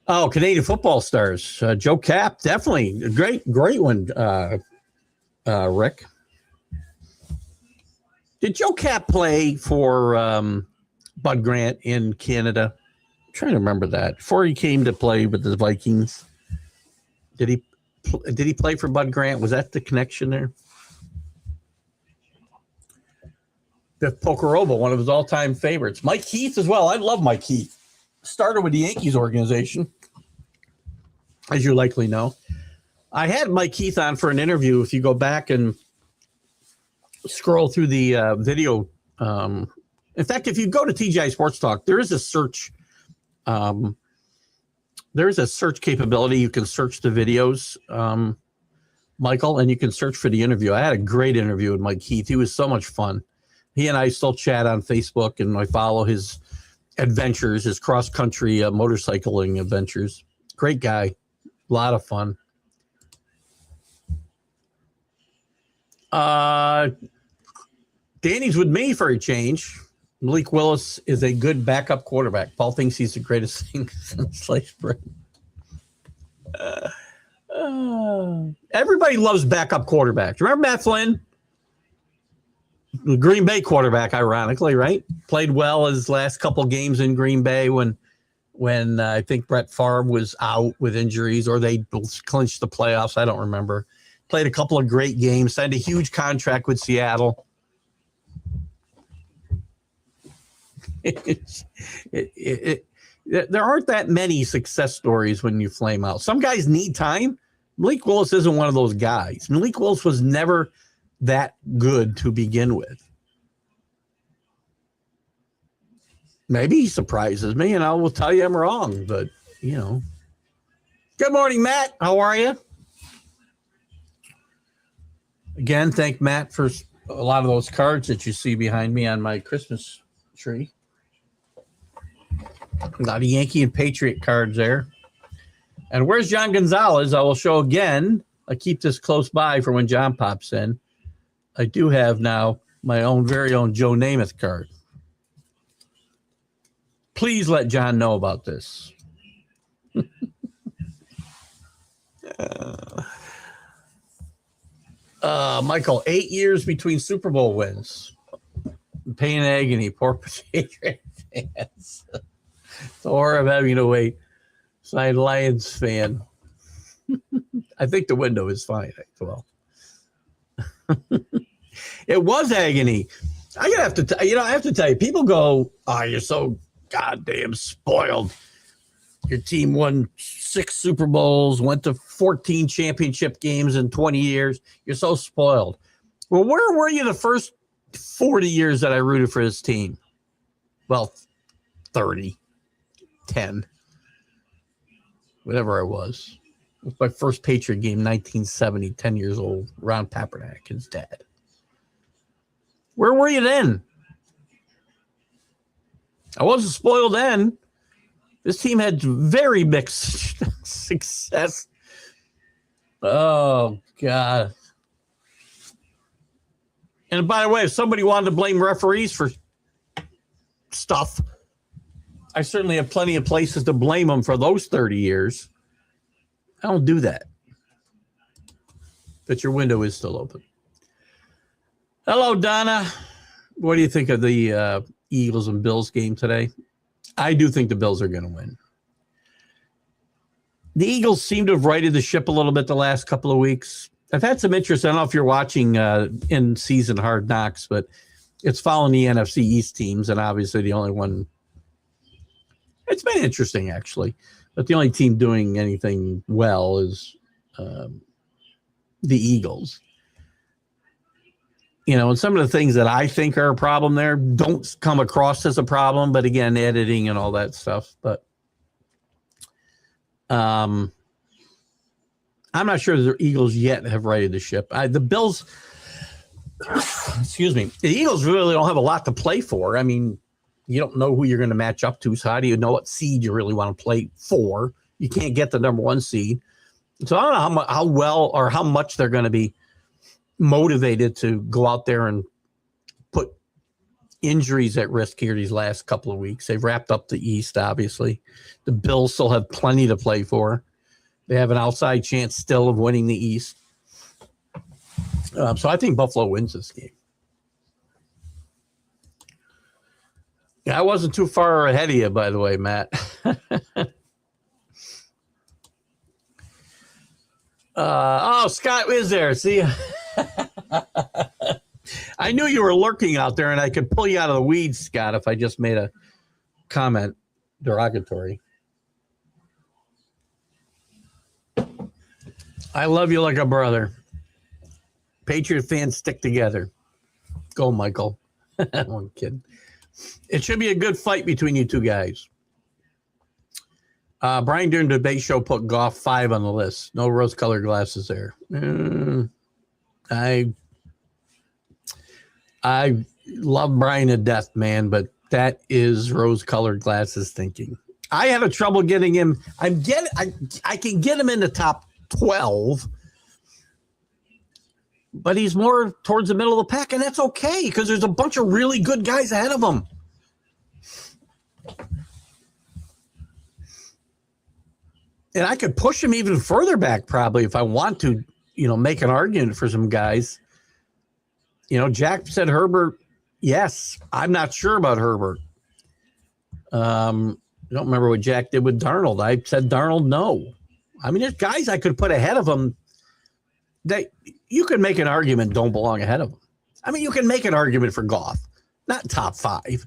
Oh, Canadian football stars. Joe Cap, definitely. A great one, Rick. Did Joe Cap play for Bud Grant in Canada? I'm trying to remember that. Before he came to play with the Vikings. Did he play for Bud Grant? Was that the connection there? Biff Pocorobo, one of his all-time favorites. Mike Heath as well. I love Mike Heath. Started with the Yankees organization, as you likely know. I had Mike Heath on for an interview. If you go back and scroll through the video. In fact, if you go to TGI Sports Talk, there is a search. There's a search capability. You can search the videos, Michael, and you can search for the interview. I had a great interview with Mike Heath. He was so much fun. He and I still chat on Facebook, and I follow his adventures, his cross-country motorcycling adventures. Great guy. A lot of fun. Danny's with me for a change. Malik Willis is a good backup quarterback. Paul thinks he's the greatest thing since sliced bread. Everybody loves backup quarterbacks. Remember Matt Flynn? The Green Bay quarterback, ironically, right? Played well his last couple games in Green Bay when I think Brett Favre was out with injuries, or they clinched the playoffs. I don't remember. Played a couple of great games, signed a huge contract with Seattle. There aren't that many success stories when you flame out. Some guys need time. Malik Willis isn't one of those guys. Malik Willis was never that good to begin with. Maybe he surprises me, and I will tell you I'm wrong, but, you know. Good morning, Matt. How are you? Again, thank Matt for a lot of those cards that you see behind me on my Christmas tree. A lot of Yankee and Patriot cards there. And where's John Gonzalez? I will show again. I keep this close by for when John pops in. I do have now my own very own Joe Namath card. Please let John know about this. Michael, 8 years between Super Bowl wins. Pain and agony, poor Patriot fans. The horror of having to wait. Signed Lions fan. I think the window is fine. Well, it was agony. I have to tell you. People go, "Oh, you're so goddamn spoiled." Your team won 6 Super Bowls, went to 14 championship games in 20 years. You're so spoiled. Well, where were you the first 40 years that I rooted for this team? Well, 30, 10, whatever I was. It was my first Patriot game, 1970, 10 years old. Ron Papernak, his dad. Where were you then? I wasn't spoiled then. This team had very mixed success. Oh, God. And by the way, if somebody wanted to blame referees for stuff, I certainly have plenty of places to blame them for those 30 years. I don't do that. But your window is still open. Hello, Donna. What do you think of the Eagles and Bills game today? I do think the Bills are going to win. The Eagles seem to have righted the ship a little bit the last couple of weeks. I've had some interest. I don't know if you're watching in-season Hard Knocks, but it's following the NFC East teams, and obviously the only one. It's been interesting, actually, but the only team doing anything well is the Eagles. You know, and some of the things that I think are a problem there don't come across as a problem, but again, editing and all that stuff. But I'm not sure the Eagles yet have righted the ship. The Bills, excuse me, the Eagles really don't have a lot to play for. I mean, you don't know who you're going to match up to, so how do you know what seed you really want to play for? You can't get the number 1 seed. So I don't know how well or how much they're going to be motivated to go out there and put injuries at risk here these last couple of weeks. They've wrapped up the East, obviously. The Bills still have plenty to play for. They have an outside chance still of winning the East. So I think Buffalo wins this game. Yeah, I wasn't too far ahead of you, by the way, Matt. Scott is there. See, I knew you were lurking out there, and I could pull you out of the weeds, Scott, if I just made a comment derogatory. I love you like a brother. Patriot fans stick together. Go, Michael. I'm kidding. It should be a good fight between you two guys. Brian during the debate show put Goff 5 on the list. No rose-colored glasses there. I love Brian to death, man, but that is rose-colored glasses thinking. I had a trouble getting him. I can get him in the top 12, but he's more towards the middle of the pack, and that's okay because there's a bunch of really good guys ahead of him. And I could push him even further back probably if I want to, make an argument for some guys. Jack said Herbert. Yes, I'm not sure about Herbert. I don't remember what Jack did with Darnold. I said Darnold, no. I mean, there's guys I could put ahead of him that you could make an argument don't belong ahead of him. I mean, you can make an argument for Goff, not top 5.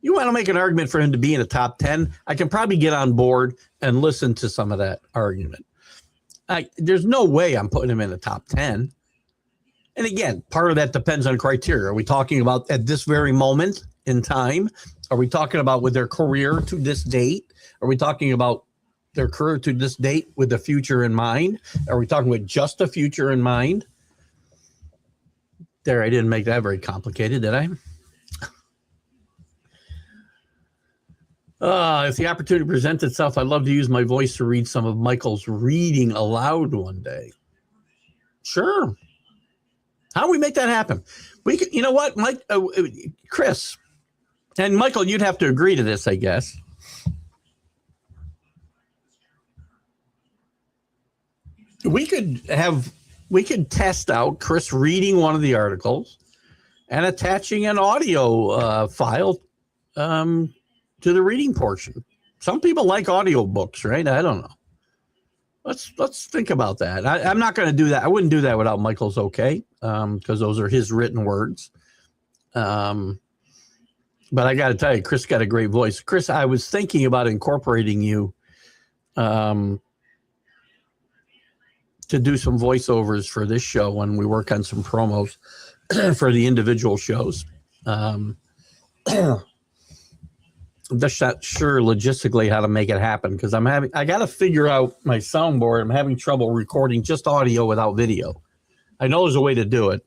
You want to make an argument for him to be in the top 10, I can probably get on board and listen to some of that argument. There's no way I'm putting him in the top 10. And again, part of that depends on criteria. Are we talking about at this very moment in time? Are we talking about with their career to this date? Are we talking about their career to this date with the future in mind? Are we talking with just the future in mind? There, I didn't make that very complicated, did I? If the opportunity presents itself, I'd love to use my voice to read some of Michael's reading aloud one day. Sure. How do we make that happen? We could, you know what, Mike, Chris, and Michael, you'd have to agree to this, I guess. We could test out Chris reading one of the articles and attaching an audio file to the reading portion. Some people like audio books, right? I don't know. Let's think about that. I'm not going to do that. I wouldn't do that without Michael's okay, because those are his written words. But I got to tell you, Chris got a great voice. Chris, I was thinking about incorporating you to do some voiceovers for this show when we work on some promos for the individual shows. I'm just not sure logistically how to make it happen because I got to figure out my soundboard. I'm having trouble recording just audio without video. I know there's a way to do it.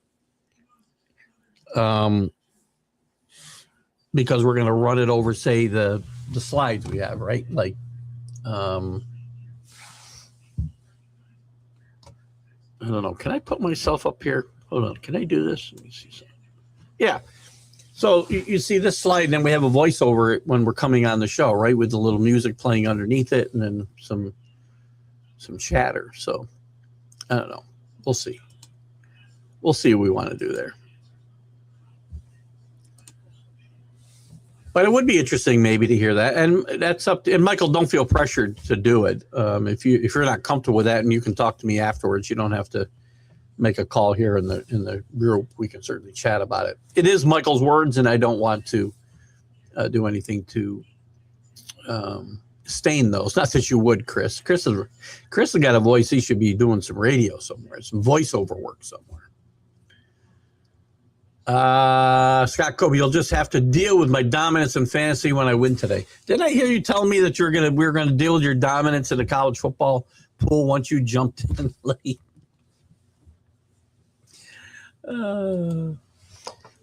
Because we're going to run it over, say, the slides we have, right? Like, I don't know. Can I put myself up here? Hold on. Can I do this? Let me see something. Yeah. So you see this slide, and then we have a voiceover when we're coming on the show, right? With the little music playing underneath it, and then some chatter. So I don't know. We'll see. We'll see what we want to do there. But it would be interesting maybe to hear that, and that's up to. And Michael, don't feel pressured to do it. If you're not comfortable with that, and you can talk to me afterwards, you don't have to make a call here in the group. We can certainly chat about it. It is Michael's words, and I don't want to do anything to stain those. Not that you would, Chris. Chris has got a voice. He should be doing some radio somewhere, some voiceover work somewhere. Scott Kobe, you'll just have to deal with my dominance in fantasy when I win today. Didn't I hear you telling me that we're gonna deal with your dominance in the college football pool once you jumped in late?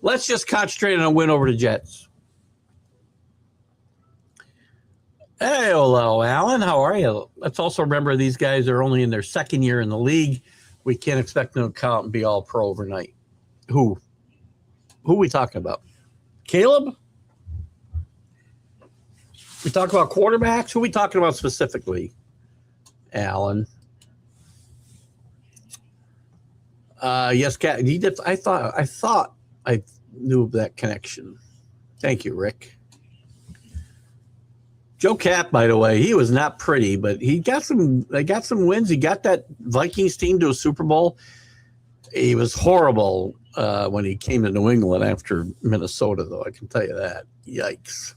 Let's just concentrate on a win over the Jets. Hey, hello, Alan. How are you? Let's also remember these guys are only in their second year in the league. We can't expect them to count and be all pro overnight. Who are we talking about? Caleb? We talk about quarterbacks? Who are we talking about specifically? Alan. Yes, Kat. I thought I knew that connection. Thank you, Rick. Joe Cap, by the way, he was not pretty, but they got some wins. He got that Vikings team to a Super Bowl. He was horrible when he came to New England after Minnesota, though. I can tell you that. Yikes.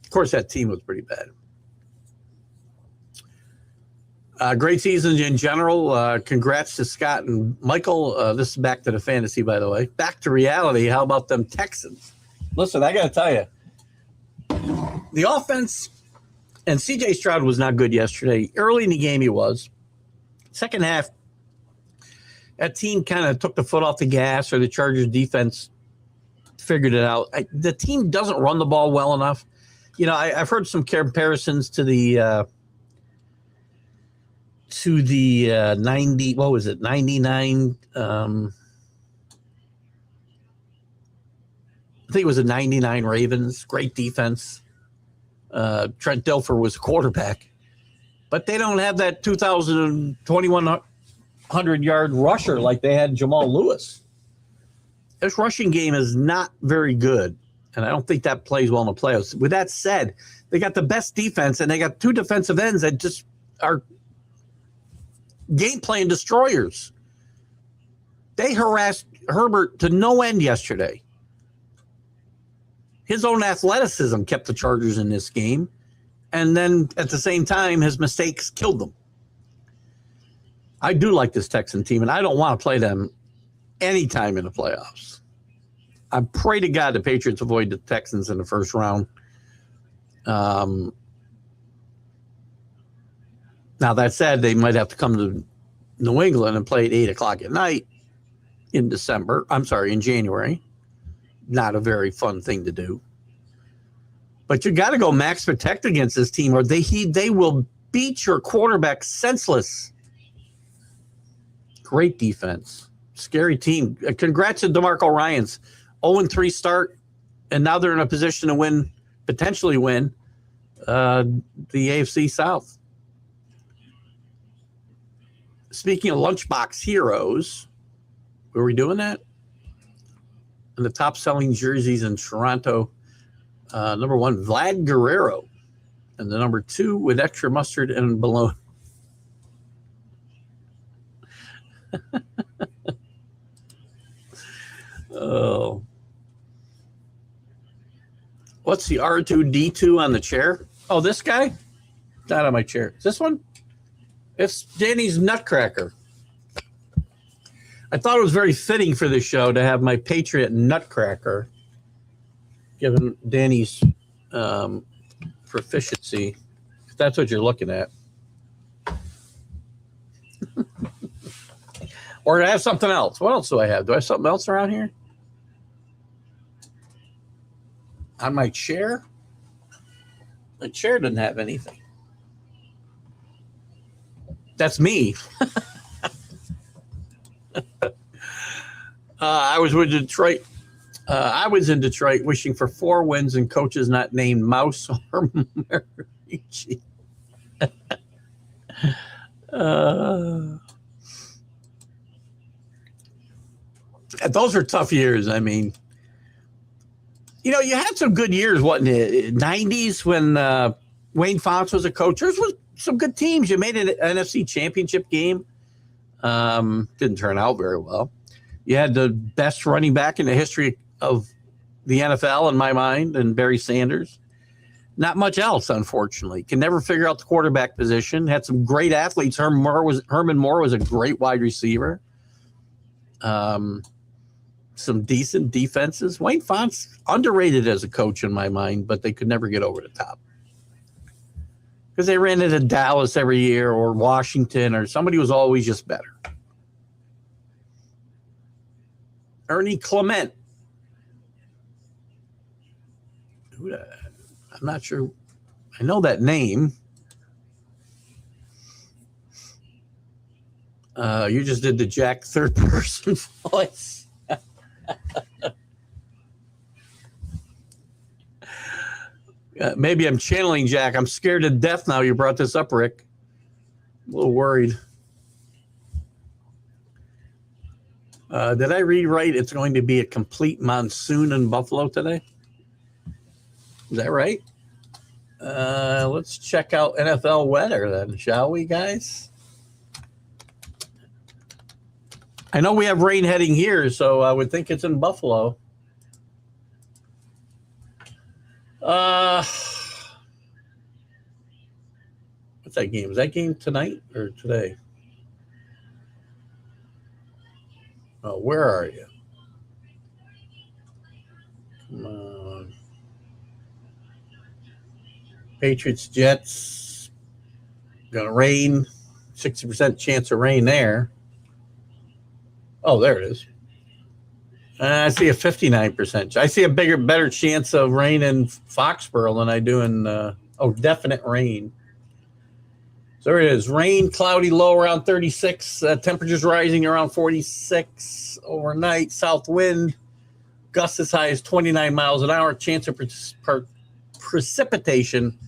Of course, that team was pretty bad. Great season in general. Congrats to Scott and Michael. This is back to the fantasy, by the way. Back to reality. How about them Texans? Listen, I got to tell you, the offense, and C.J. Stroud was not good yesterday. Early in the game, he was. Second half, that team kind of took the foot off the gas, or the Chargers defense figured it out. The team doesn't run the ball well enough. You know, I've heard some comparisons to the 90, what was it, 99, I think it was a 99 Ravens, great defense. Trent Dilfer was quarterback, but they don't have that 2,100-yard rusher like they had Jamal Lewis. This rushing game is not very good, and I don't think that plays well in the playoffs. With that said, they got the best defense, and they got two defensive ends that just are game plan destroyers. They harassed Herbert to no end yesterday. His own athleticism kept the Chargers in this game, and then at the same time, his mistakes killed them. I do like this Texan team, and I don't want to play them anytime in the playoffs. I pray to God the Patriots avoid the Texans in the first round. Now, that said, they might have to come to New England and play at 8 o'clock at night in January. Not a very fun thing to do. But you got to go max protect against this team, or they will beat your quarterback senseless. Great defense. Scary team. Congrats to DeMarco Ryans. 0-3 start, and now they're in a position to potentially win the AFC South. Speaking of lunchbox heroes, were we doing that? And the top-selling jerseys in Toronto, number 1, Vlad Guerrero, and the number 2 with extra mustard and bologna. Oh. What's the R2-D2 on the chair? Oh, this guy? Not on my chair. Is this one? It's Danny's Nutcracker. I thought it was very fitting for the show to have my Patriot Nutcracker, given Danny's proficiency, if that's what you're looking at. Or I have something else. What else do I have? Do I have something else around here? On my chair? My chair doesn't have anything. That's me. I was with Detroit. I was in Detroit wishing for 4 wins and coaches not named Mouse or Marici. Those are tough years. I mean, you know, you had some good years, what, in the 90s when Wayne Fonts was a coach. There was some good teams. You made an NFC championship game. Didn't turn out very well. You had the best running back in the history of the NFL, in my mind, and Barry Sanders. Not much else, unfortunately. Can never figure out the quarterback position. Had some great athletes. Herman Moore was a great wide receiver. Some decent defenses. Wayne Fonts, underrated as a coach in my mind, but they could never get over the top. Because they ran into Dallas every year or Washington or somebody was always just better. Ernie Clement. I'm not sure. I know that name. You just did the Jack third person voice. Maybe I'm channeling Jack. I'm scared to death now you brought this up, Rick. A little worried. Did I read right? It's going to be a complete monsoon in Buffalo today. Is that right? Let's check out NFL weather then, shall we, guys? I know we have rain heading here, so I would think it's in Buffalo. What's that game? Is that game tonight or today? Oh, where are you? Come on. Patriots, Jets. Gonna rain. 60% chance of rain there. Oh, there it is. I see a 59%. I see a better chance of rain in Foxborough than I do in, definite rain. So there it is. Rain, cloudy, low around 36. Temperatures rising around 46 overnight. South wind, gusts as high as 29 miles an hour. Chance of precipitation,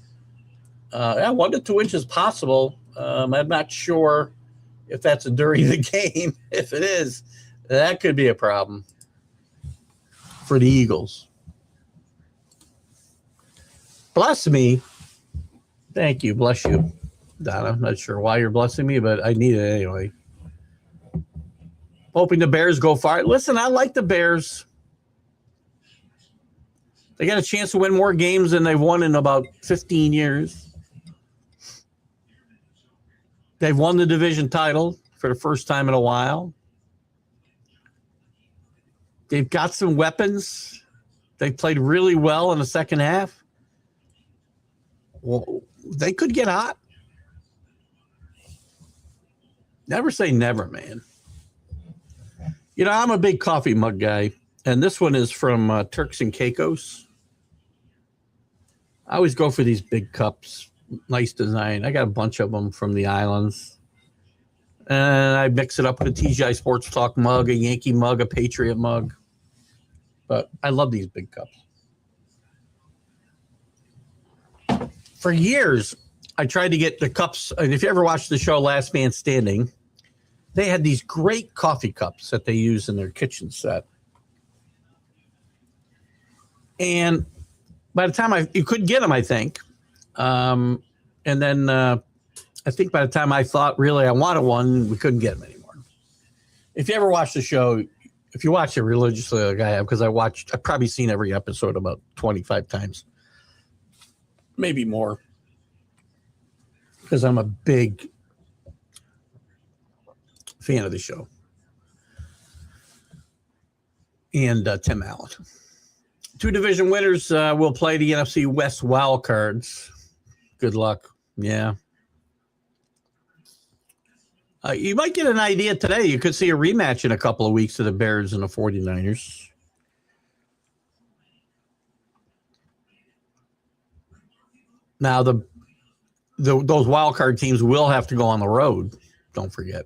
1 to 2 inches possible. I'm not sure if that's during the game. If it is, that could be a problem for the Eagles. Bless me. Thank you. Bless you, Donna. I'm not sure why you're blessing me, but I need it anyway. Hoping the Bears go far. Listen, I like the Bears. They got a chance to win more games than they've won in about 15 years. They've won the division title for the first time in a while. They've got some weapons. They played really well in the second half. Well, they could get hot. Never say never, man. You know, I'm a big coffee mug guy, and this one is from Turks and Caicos. I always go for these big cups. Nice design. I got a bunch of them from the islands. And I mix it up with a TGI Sports Talk mug, a Yankee mug, a Patriot mug. But I love these big cups. For years, I tried to get the cups. And if you ever watched the show Last Man Standing, they had these great coffee cups that they use in their kitchen set. And by the time you couldn't get them, I think. And then I think by the time I thought really I wanted one, we couldn't get them anymore. If you ever watch the show, if you watch it religiously like I have, because I've probably seen every episode about 25 times, maybe more. because I'm a big fan of the show. And Tim Allen. 2 division winners will play the NFC West wild cards. Good luck. Yeah. You might get an idea today. You could see a rematch in a couple of weeks of the Bears and the 49ers. Now, those wild card teams will have to go on the road. Don't forget.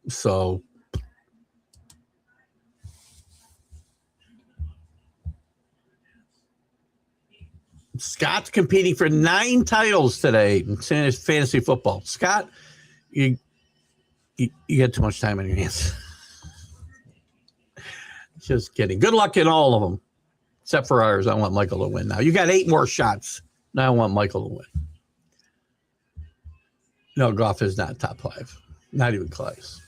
So, Scott's competing for 9 titles today in fantasy football. Scott, you got too much time on your hands. Just kidding. Good luck in all of them, except for ours. I want Michael to win now. You got 8 more shots. Now I want Michael to win. No, Goff is not top 5. Not even close.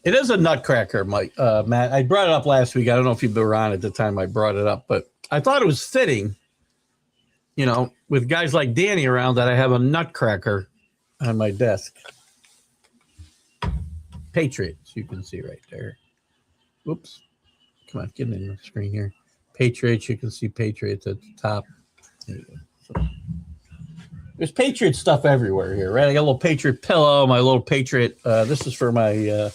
It is a nutcracker, Mike. Matt. I brought it up last week. I don't know if you were on at the time I brought it up, but I thought it was fitting, with guys like Danny around, that I have a nutcracker on my desk. Patriots, you can see right there. Whoops. Come on, get in the screen here. Patriots, you can see Patriots at the top. There you go. So, there's Patriot stuff everywhere here, right? I got a little Patriot pillow, my little Patriot. This is for my,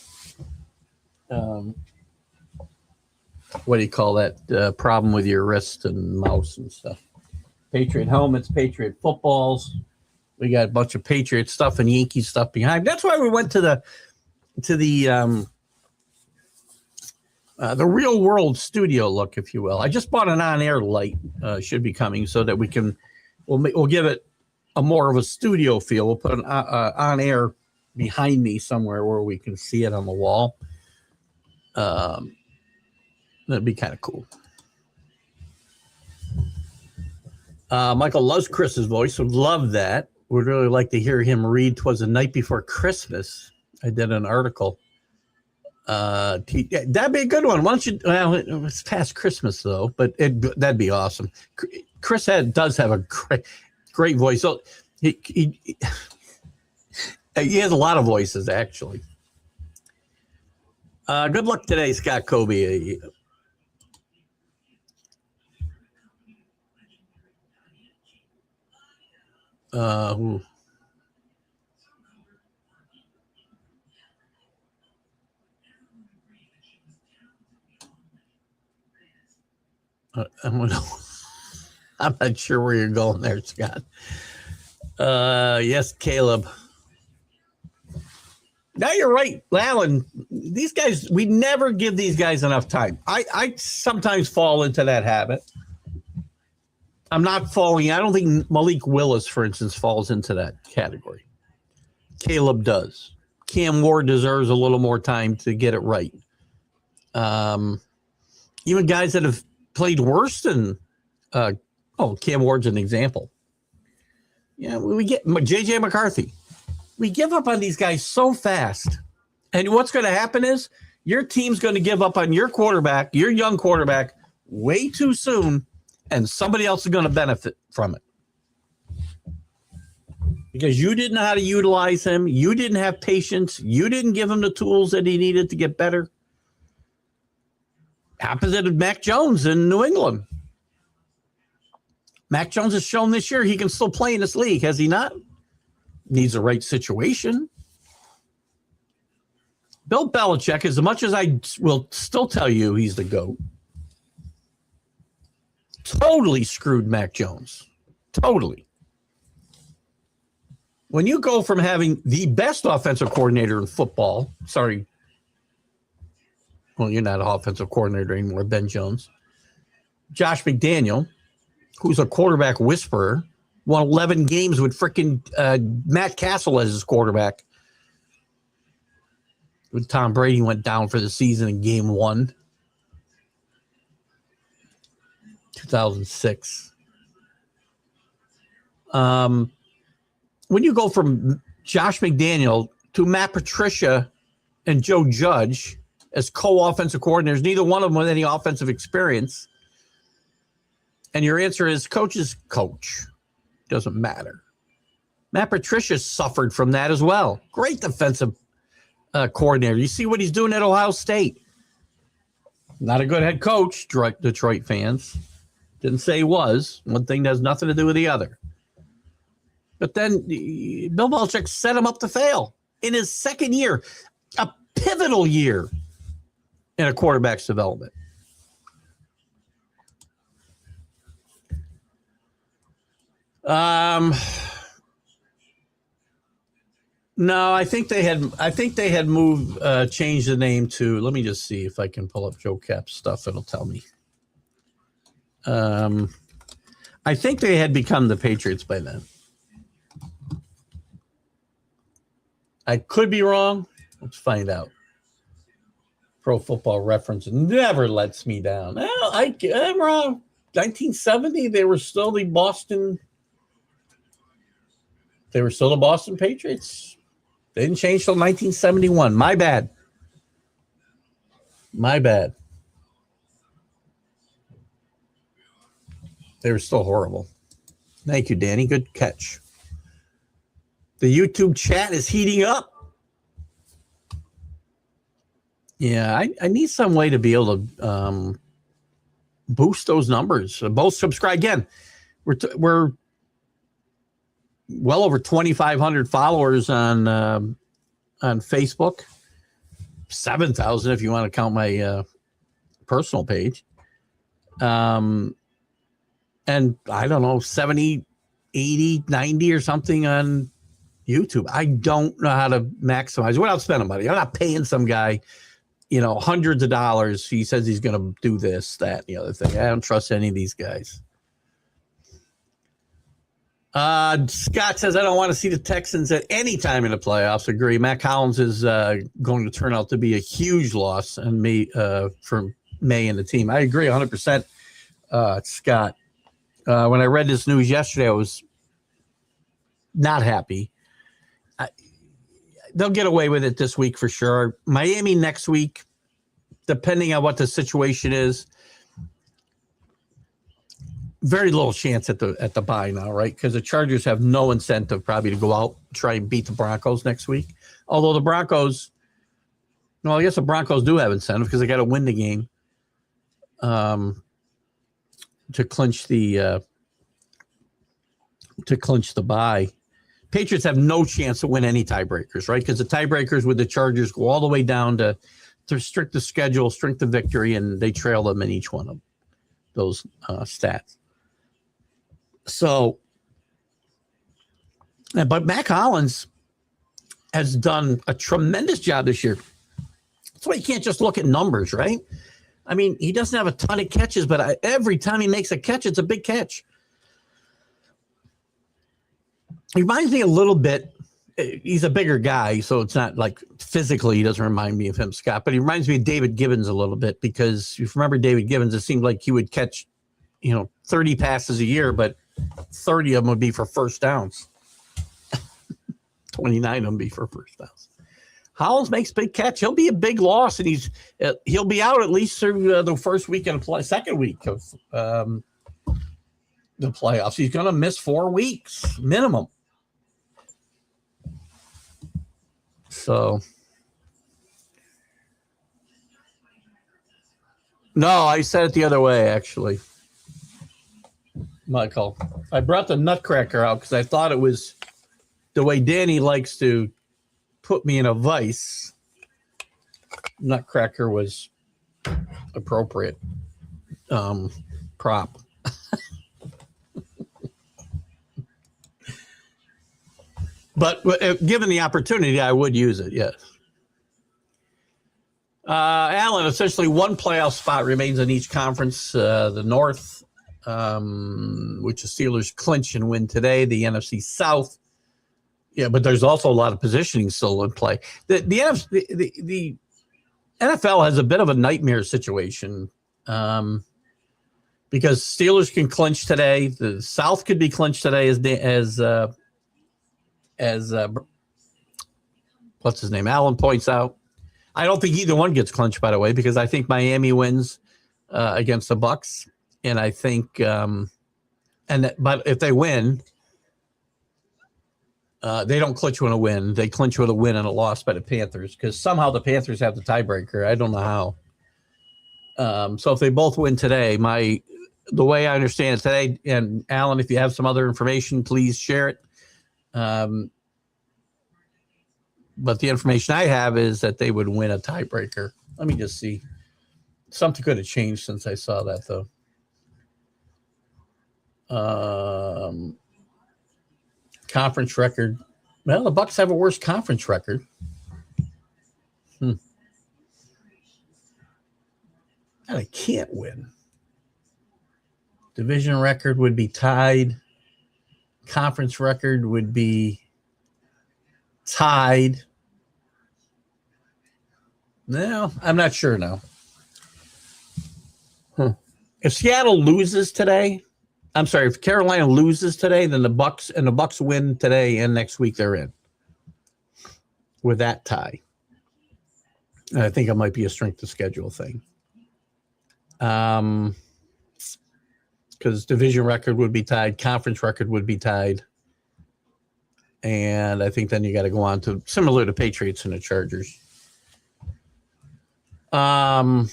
what do you call that? Problem with your wrist and mouse and stuff. Patriot helmets, Patriot footballs. We got a bunch of Patriot stuff and Yankee stuff behind. That's why we went to the real world studio look, if you will. I just bought an on-air light. Should be coming so that we'll give it a more of a studio feel. We'll put an on-air behind me somewhere where we can see it on the wall. That'd be kind of cool. Michael loves Chris's voice. Would love that. Would really like to hear him read "'Twas the Night Before Christmas." I did an article. That'd be a good one. Why don't you? Well, it's past Christmas though, but that'd be awesome. Chris does have a great voice. So he has a lot of voices actually. Good luck today, Scott Kobe. Who? I don't know. I'm not sure where you're going there, Scott. Yes, Caleb. Now you're right, Alan. These guys, we never give these guys enough time. I sometimes fall into that habit. I'm not falling. I don't think Malik Willis, for instance, falls into that category. Caleb does. Cam Ward deserves a little more time to get it right. Even guys that have played worse than Cam Ward's an example. Yeah, we get JJ McCarthy. We give up on these guys so fast. And what's going to happen is your team's going to give up on your quarterback, your young quarterback, way too soon, and somebody else is going to benefit from it. Because you didn't know how to utilize him. You didn't have patience. You didn't give him the tools that he needed to get better. Opposite of Mac Jones in New England. Mac Jones has shown this year he can still play in this league, has he not? Needs the right situation. Bill Belichick, as much as I will still tell you he's the GOAT, totally screwed Mac Jones. Totally. When you go from having the best offensive coordinator in football, sorry, well, you're not an offensive coordinator anymore, Ben Jones, Josh McDaniel, who's a quarterback whisperer, won 11 games with freaking Matt Castle as his quarterback. When Tom Brady went down for the season in game 1, 2006. When you go from Josh McDaniel to Matt Patricia and Joe Judge as co-offensive coordinators, neither one of them with any offensive experience, And your answer is coach is coach. Doesn't matter. Matt Patricia suffered from that as well. Great defensive coordinator. You see what he's doing at Ohio State. Not a good head coach, Detroit fans. Didn't say he was. One thing has nothing to do with the other. But then Bill Belichick set him up to fail in his second year, a pivotal year in a quarterback's development. No, I think they had moved, changed the name to. Let me just see if I can pull up Joe Cap's stuff. It'll tell me. I think they had become the Patriots by then. I could be wrong. Let's find out. Pro Football Reference never lets me down. Well, I'm wrong. 1970, they were still the Boston. They were still the Boston Patriots. They didn't change till 1971. My bad. They were still horrible. Thank you, Danny. Good catch. The YouTube chat is heating up. Yeah, I need some way to be able to boost those numbers. Both subscribe again. We're well over 2,500 followers on Facebook. 7,000 if you want to count my personal page. And I don't know, 70, 80, 90 or something on YouTube. I don't know how to maximize without spending money. I'm not paying some guy, hundreds of dollars. He says he's going to do this, that, and the other thing. I don't trust any of these guys. Scott says, I don't want to see the Texans at any time in the playoffs. Agree. Matt Collins is going to turn out to be a huge loss and for May and the team. I agree 100%, Scott. When I read this news yesterday, I was not happy. They'll get away with it this week for sure. Miami next week, depending on what the situation is. Very little chance at the bye now, right? Because the Chargers have no incentive probably to go out and try and beat the Broncos next week. Although the Broncos, I guess the Broncos do have incentive because they got to win the game to clinch the bye. Patriots have no chance to win any tiebreakers, right? Because the tiebreakers with the Chargers go all the way down to strength of schedule, strength of victory, and they trail them in each one of those stats. So, but Matt Collins has done a tremendous job this year. That's why you can't just look at numbers, right? I mean, he doesn't have a ton of catches, but every time he makes a catch, it's a big catch. He reminds me a little bit. He's a bigger guy, so it's not like physically he doesn't remind me of him, Scott, but he reminds me of David Gibbons a little bit because if you remember David Gibbons, it seemed like he would catch, 30 passes a year, but 30 of them would be for first downs. 29 of them be for first downs. Hollins makes big catch. He'll be a big loss, and he'll be out at least through the first week of second week of the playoffs. He's going to miss 4 weeks minimum. So, no, I said it the other way, actually. Michael, I brought the Nutcracker out because I thought it was the way Danny likes to put me in a vice. Nutcracker was appropriate prop. But given the opportunity, I would use it, yes. Alan, essentially one playoff spot remains in each conference. The North, which the Steelers clinch and win today. The NFC South. Yeah, but there's also a lot of positioning still in play. The NFL has a bit of a nightmare situation because Steelers can clinch today. The South could be clinched today as what's his name? Alan points out. I don't think either one gets clinched, by the way, because I think Miami wins against the Bucks, And I think, but if they win, they don't clinch with a win. They clinch with a win and a loss by the Panthers because somehow the Panthers have the tiebreaker. I don't know how. So if they both win today, the way I understand it today, and Alan, if you have some other information, please share it. But the information I have is that they would win a tiebreaker. Let me just see. Something could have changed since I saw that, though. Conference record. Well, the Bucks have a worse conference record. And they can't win. Division record would be tied. Conference record would be tied. No, I'm not sure now. If Seattle loses today, I'm sorry, if Carolina loses today, then the Bucks win today and next week they're in with that tie. And I think it might be a strength of schedule thing. Because division record would be tied, conference record would be tied. And I think then you got to go on to similar to Patriots and the Chargers. But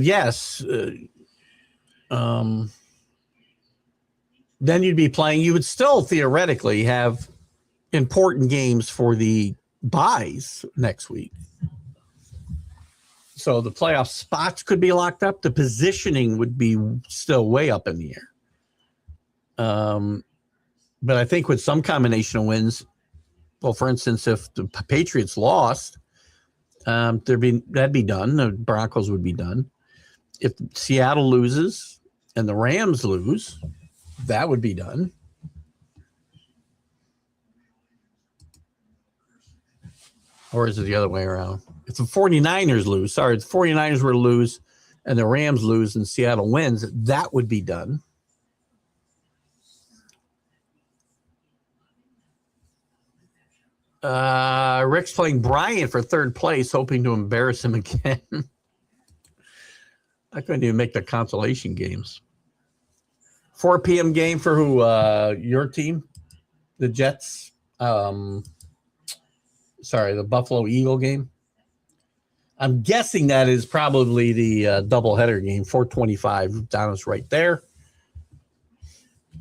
yes, then you'd be playing. You would still theoretically have important games for the buys next week. So the playoff spots could be locked up. The positioning would be still way up in the air. But I think with some combination of wins, well, for instance, if the Patriots lost, that'd be done. The Broncos would be done. If Seattle loses and the Rams lose, that would be done. Or is it the other way around? If the 49ers lose, if the 49ers were to lose and the Rams lose and Seattle wins, that would be done. Rick's playing Bryant for third place, hoping to embarrass him again. I couldn't even make the consolation games. 4 p.m. game for who? Your team? The Jets? The Buffalo Eagle game? I'm guessing that is probably the doubleheader game, 4:25. Donna's right there.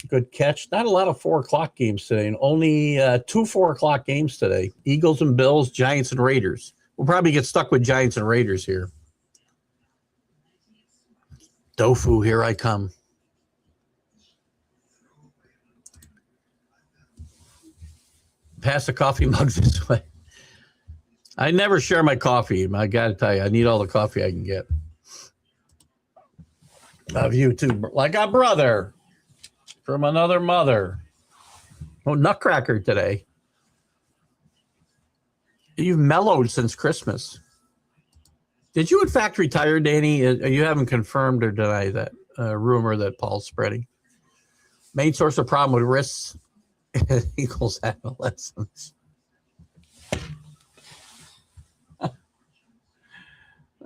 Good catch. Not a lot of 4 o'clock games today, and only 2 4 o'clock games today. Eagles and Bills, Giants and Raiders. We'll probably get stuck with Giants and Raiders here. Tofu, here I come. Pass the coffee mugs this way. I never share my coffee. I got to tell you, I need all the coffee I can get. Love you too. Like a brother from another mother. Oh, Nutcracker today. You've mellowed since Christmas. Did you in fact retire, Danny? You haven't confirmed or denied that rumor that Paul's spreading. Main source of problem with wrists equals adolescence.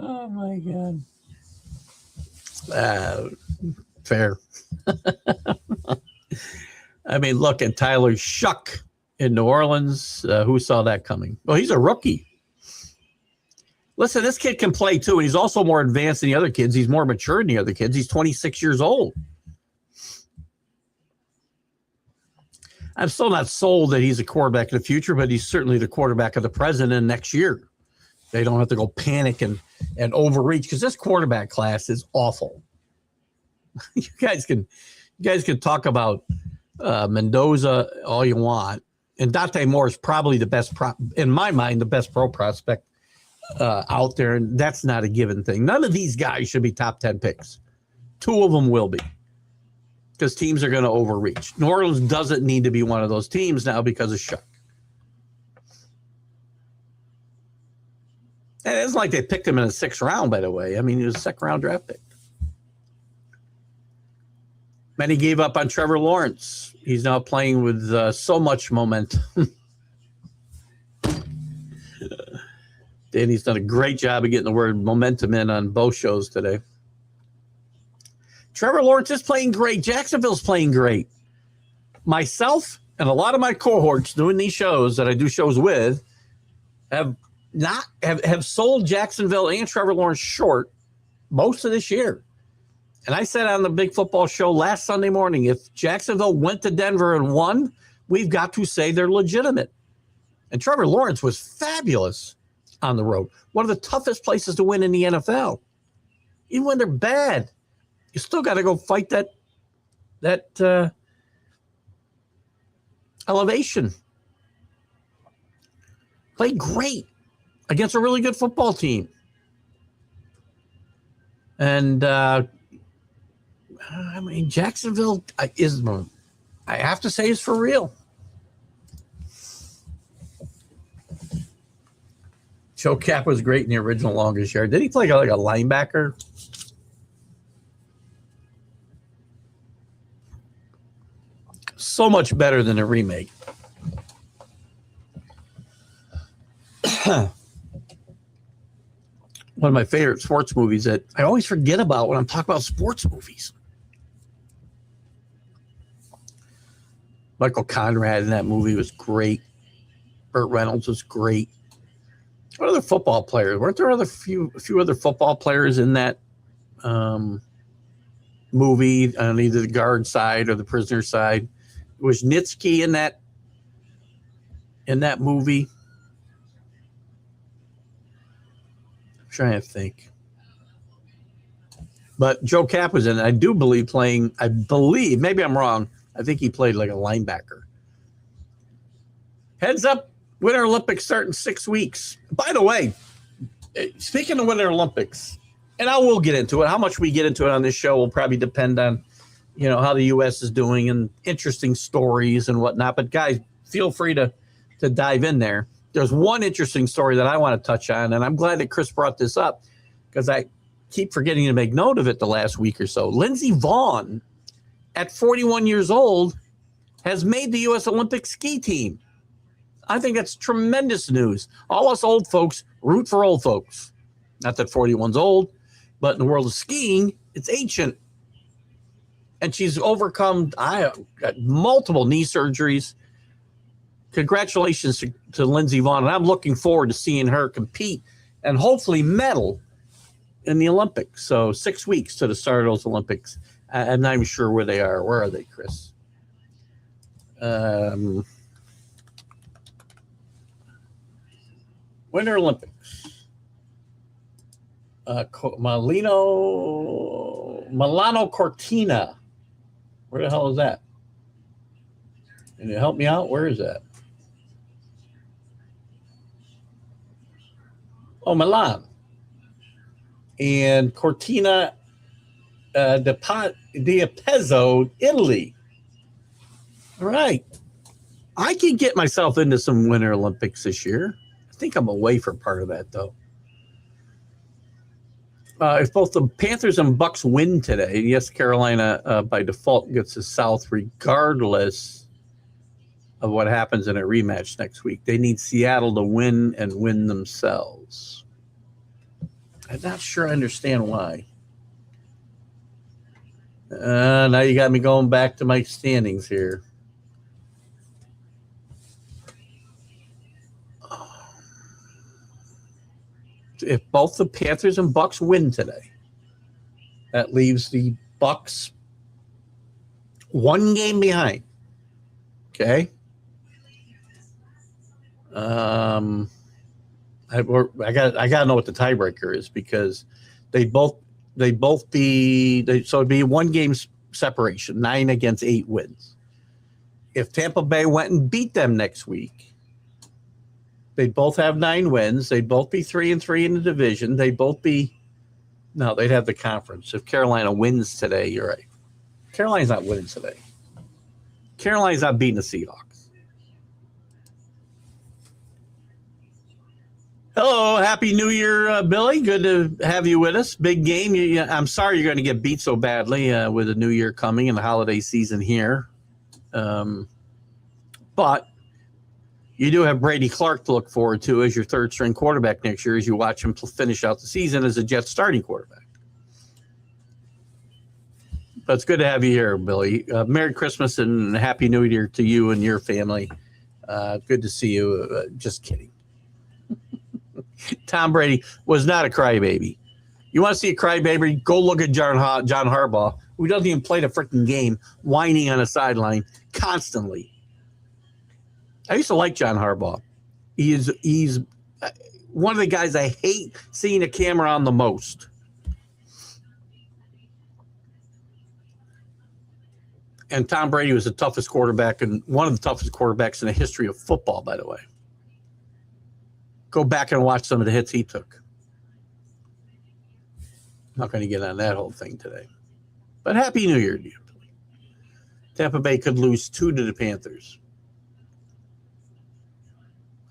Oh my God. Fair. I mean, look at Tyler Shuck in New Orleans. Who saw that coming? Well, he's a rookie. Listen, this kid can play too, and he's also more advanced than the other kids. He's more mature than the other kids. He's 26 years old. I'm still not sold that he's a quarterback of the future, but he's certainly the quarterback of the present and next year. They don't have to go panic and overreach because this quarterback class is awful. You guys can talk about Mendoza all you want, and Dante Moore is probably the best in my mind, the best pro prospect out there, and that's not a given thing. None of these guys should be top 10 picks. 2 of them will be because teams are going to overreach. New Orleans doesn't need to be one of those teams now because of Shuck. And it's like they picked him in the 6th round, by the way. I mean, he was a 2nd round draft pick. Many gave up on Trevor Lawrence. He's now playing with so much momentum. Danny's done a great job of getting the word momentum in on both shows today. Trevor Lawrence is playing great. Jacksonville's playing great. Myself and a lot of my cohorts doing these shows that I do shows with have sold Jacksonville and Trevor Lawrence short most of this year. And I said on the Big Football Show last Sunday morning, if Jacksonville went to Denver and won, we've got to say they're legitimate. And Trevor Lawrence was fabulous on the road. One of the toughest places to win in the NFL. Even when they're bad, you still got to go fight that elevation. Played great against a really good football team. And, Jacksonville is, I have to say, is for real. Joe Cap was great in the original Longest Yard. Did he play like a linebacker? So much better than the remake. One of my favorite sports movies that I always forget about when I'm talking about sports movies. Michael Conrad in that movie was great. Burt Reynolds was great. What other football players? Weren't there a few other football players in that movie on either the guard side or the prisoner side? Was Nitsky in that movie? I'm trying to think. But Joe Cap was in it. I believe, maybe I'm wrong, I think he played like a linebacker. Heads up, Winter Olympics start in 6 weeks. By the way, speaking of Winter Olympics, and I will get into it. How much we get into it on this show will probably depend on, how the U.S. is doing and interesting stories and whatnot. But guys, feel free to dive in there. There's one interesting story that I want to touch on, and I'm glad that Chris brought this up because I keep forgetting to make note of it the last week or so. Lindsey Vonn, at 41 years old, has made the U.S. Olympic ski team. I think that's tremendous news. All us old folks root for old folks. Not that 41's old, but in the world of skiing, it's ancient. And she's overcome multiple knee surgeries. Congratulations to Lindsey Vonn. And I'm looking forward to seeing her compete and hopefully medal in the Olympics. So 6 weeks to the start of those Olympics. I'm not even sure where they are. Where are they, Chris? Winter Olympics. Milano Cortina. Where the hell is that? Can you help me out? Where is that? Oh, Milan. And Cortina di Pezzo, Italy. All right. I can get myself into some Winter Olympics this year. I think I'm away for part of that, though. If both the Panthers and Bucks win today, yes, Carolina by default gets the South regardless of what happens in a rematch next week. They need Seattle to win and win themselves. I'm not sure I understand why. Now you got me going back to my standings here. If both the Panthers and Bucks win today, that leaves the Bucks one game behind. Okay. I got to know what the tiebreaker is because so it'd be one game separation, 9 against 8 wins. If Tampa Bay went and beat them next week, they'd both have 9 wins. They'd both be 3-3 in the division. They'd have the conference. If Carolina wins today, you're right. Carolina's not winning today. Carolina's not beating the Seahawks. Hello, Happy New Year, Billy. Good to have you with us. Big game. I'm sorry you're going to get beat so badly with the New Year coming and the holiday season here. But you do have Brady Clark to look forward to as your third-string quarterback next year as you watch him finish out the season as a Jets starting quarterback. But it's good to have you here, Billy. Merry Christmas and Happy New Year to you and your family. Good to see you. Just kidding. Tom Brady was not a crybaby. You want to see a crybaby? Go look at John Harbaugh, who doesn't even play the freaking game, whining on a sideline constantly. I used to like John Harbaugh. He's one of the guys I hate seeing a camera on the most. And Tom Brady was the toughest quarterback and one of the toughest quarterbacks in the history of football, by the way. Go back and watch some of the hits he took. I'm not going to get on that whole thing today. But Happy New Year to you. Tampa Bay could lose 2 to the Panthers.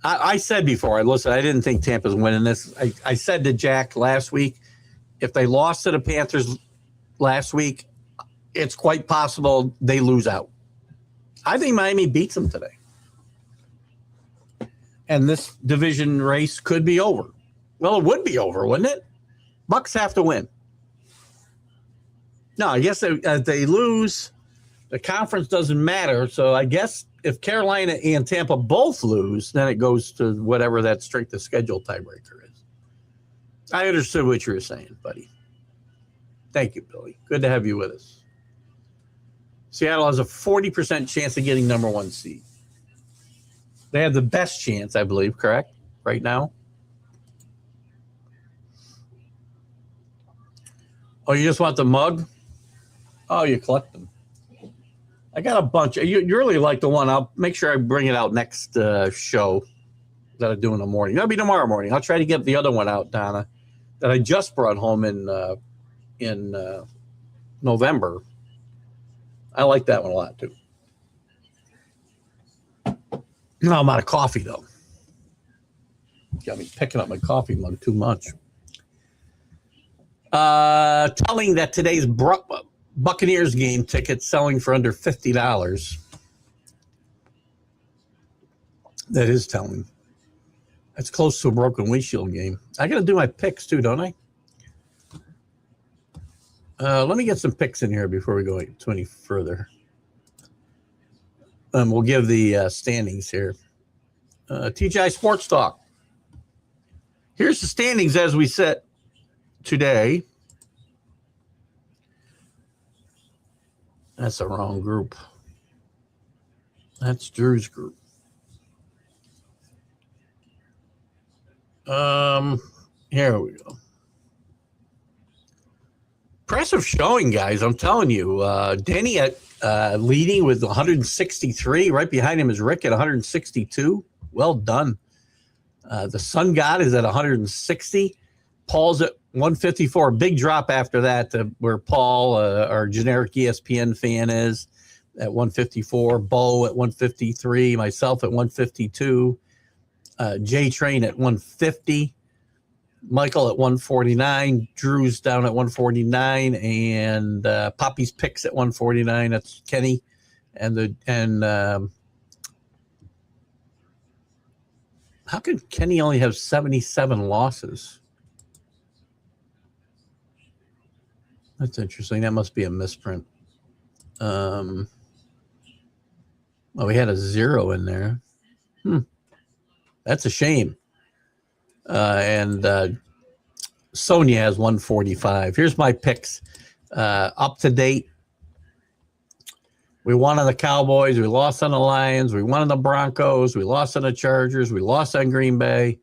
I said before, I didn't think Tampa's winning this. I said to Jack last week, if they lost to the Panthers last week, it's quite possible they lose out. I think Miami beats them today. And this division race could be over. Well, it would be over, wouldn't it? Bucks have to win. No, I guess if they lose, the conference doesn't matter. So I guess if Carolina and Tampa both lose, then it goes to whatever that strength of schedule tiebreaker is. I understood what you were saying, buddy. Thank you, Billy. Good to have you with us. Seattle has a 40% chance of getting number 1 seed. They have the best chance, I believe, correct? Right now? Oh, you just want the mug? Oh, you collect them. I got a bunch. You really like the one. I'll make sure I bring it out next show that I do in the morning. That'll be tomorrow morning. I'll try to get the other one out, Donna, that I just brought home in November. I like that one a lot, too. No, I'm out of coffee, though. Got me picking up my coffee mug too much. Telling that today's Buccaneers game ticket selling for under $50. That is telling. That's close to a broken windshield game. I got to do my picks, too, don't I? Let me get some picks in here before we go to any further. We'll give the standings here. TGI Sports Talk. Here's the standings as we sit today. That's the wrong group. That's Drew's group. Here we go. Impressive showing, guys. I'm telling you. Danny at leading with 163. Right behind him is Rick at 162. Well done. The Sun God is at 160. Paul's at 154. Big drop after that where Paul, our generic ESPN fan, is at 154. Bo at 153. Myself at 152. J Train at 150. Michael at 149. Drew's down at 149. And Poppy's Picks at 149. That's Kenny. And how could Kenny only have 77 losses? That's interesting. That must be a misprint. Well, we had a 0 in there. That's a shame. And Sonia has 145. Here's my picks. Up to date. We won on the Cowboys. We lost on the Lions. We won on the Broncos. We lost on the Chargers. We lost on Green Bay.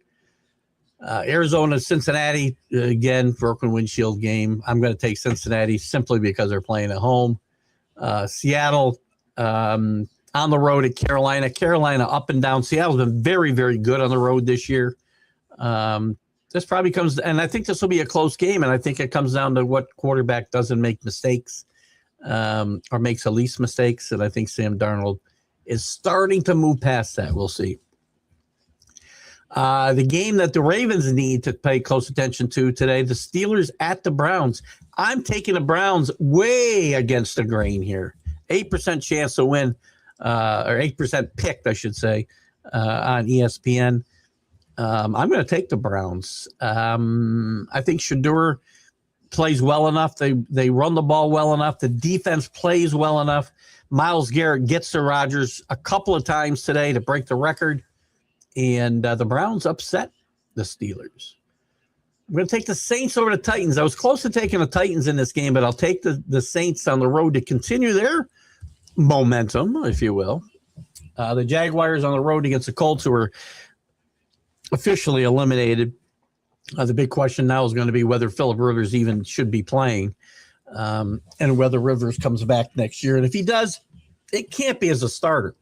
Arizona, Cincinnati, again, broken windshield game. I'm going to take Cincinnati simply because they're playing at home. Seattle on the road at Carolina. Carolina up and down. Seattle's been very, very good on the road this year. This probably comes, and I think this will be a close game, and I think it comes down to what quarterback doesn't make mistakes or makes the least mistakes, and I think Sam Darnold is starting to move past that. We'll see. The game that the Ravens need to pay close attention to today, the Steelers at the Browns. I'm taking the Browns way against the grain here. 8% chance to win, or 8% picked, I should say, on ESPN. I'm going to take the Browns. I think Shedeur plays well enough. They run the ball well enough. The defense plays well enough. Myles Garrett gets to Rodgers a couple of times today to break the record. And the Browns upset the Steelers. I'm going to take the Saints over the Titans. I was close to taking the Titans in this game, but I'll take the Saints on the road to continue their momentum, if you will. The Jaguars on the road against the Colts, who are officially eliminated. The big question now is going to be whether Phillip Rivers even should be playing, and whether Rivers comes back next year. And if he does, it can't be as a starter.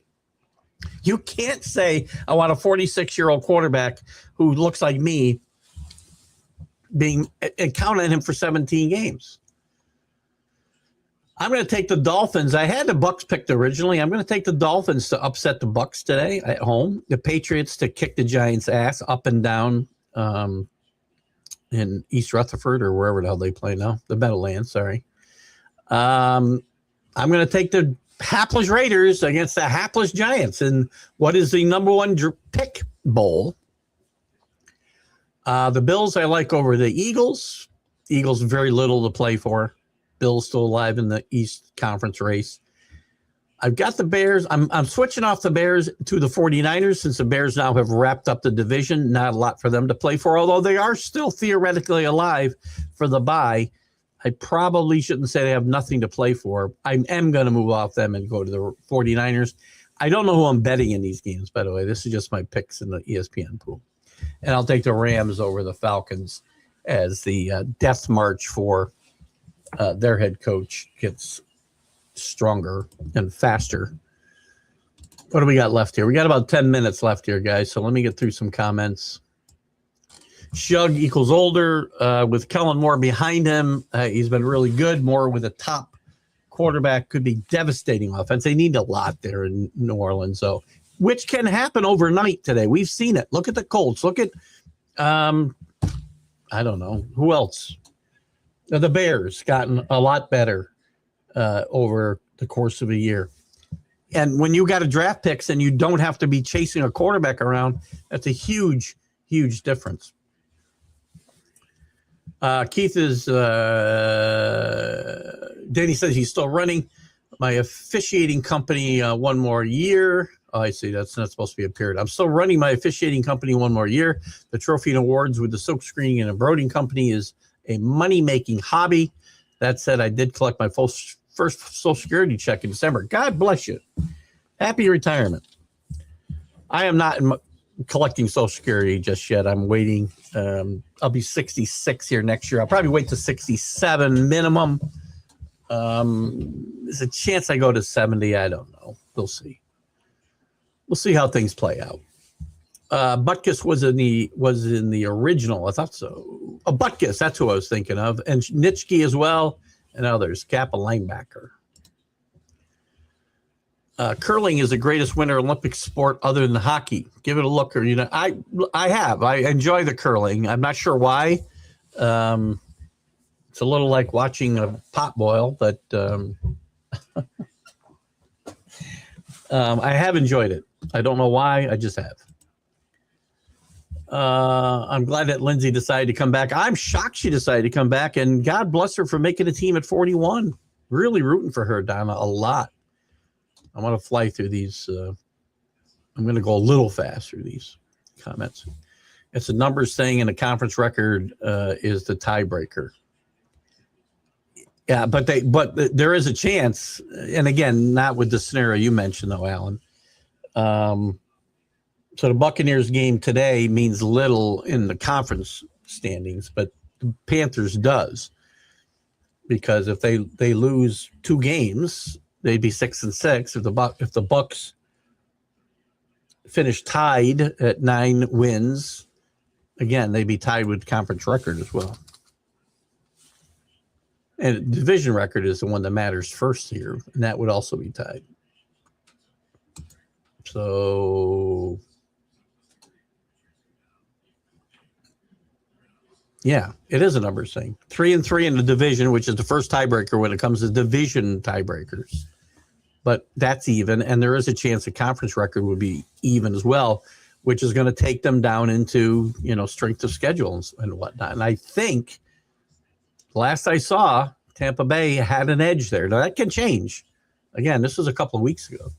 You can't say, I want a 46-year-old quarterback who looks like me and count on him for 17 games. I'm going to take the Dolphins. I had the Bucs picked originally. I'm going to take the Dolphins to upset the Bucs today at home. The Patriots to kick the Giants' ass up and down in East Rutherford or wherever the hell they play now. The Meadowlands, sorry. I'm going to take the hapless Raiders against the hapless Giants in what is the number one pick bowl. The Bills I like over the Eagles. Eagles very little to play for. Bills still alive in the East Conference race. I've got the Bears. I'm switching off the Bears to the 49ers since the Bears now have wrapped up the division. Not a lot for them to play for, although they are still theoretically alive for the bye. I probably shouldn't say they have nothing to play for. I am going to move off them and go to the 49ers. I don't know who I'm betting in these games, by the way. This is just my picks in the ESPN pool. And I'll take the Rams over the Falcons as the death march for their head coach gets stronger and faster. What do we got left here? We got about 10 minutes left here, guys. So let me get through some comments. Shug equals older with Kellen Moore behind him. He's been really good. Moore with a top quarterback could be devastating offense. They need a lot there in New Orleans, so which can happen overnight today. We've seen it. Look at the Colts. Look at, I don't know, who else? The Bears gotten a lot better over the course of a year. And when you got a draft picks and you don't have to be chasing a quarterback around, that's a huge, huge difference. Keith is, Danny says he's still running my officiating company one more year. Oh, I see. That's not supposed to be a period. I'm still running my officiating company one more year. The trophy and awards with the silk screening and embroidering company is a money-making hobby. That said, I did collect my first Social Security check in December. God bless you. Happy retirement. I am not collecting Social Security just yet. I'm waiting. I'll be 66 here next year. I'll probably wait to 67 minimum. There's a chance I go to 70. I don't know. We'll see. We'll see how things play out. Butkus was in the original. I thought so. Butkus, that's who I was thinking of, and Nitschke as well, and others. Cap a linebacker. Curling is the greatest winter Olympic sport other than hockey. Give it a look, or I enjoy the curling. I'm not sure why. It's a little like watching a pot boil, but I have enjoyed it. I don't know why. I just have. I'm glad that Lindsay decided to come back. I'm shocked she decided to come back, and God bless her for making a team at 41. Really rooting for her, Donna, a lot. I want to fly through these. I'm going to go a little fast through these comments. It's the numbers thing, and the conference record is the tiebreaker. Yeah, but there is a chance, and again, not with the scenario you mentioned, though, Alan. So the Buccaneers game today means little in the conference standings, but the Panthers does, because if they lose 2 games, they'd be 6-6. If the Bucs finish tied at 9 wins, again they'd be tied with conference record as well. And division record is the one that matters first here, and that would also be tied. So, yeah, it is a numbers thing. 3-3 in the division, which is the first tiebreaker when it comes to division tiebreakers. But that's even, and there is a chance the conference record would be even as well, which is going to take them down into, strength of schedule and whatnot. And I think last I saw, Tampa Bay had an edge there. Now, that can change. Again, this was a couple of weeks ago.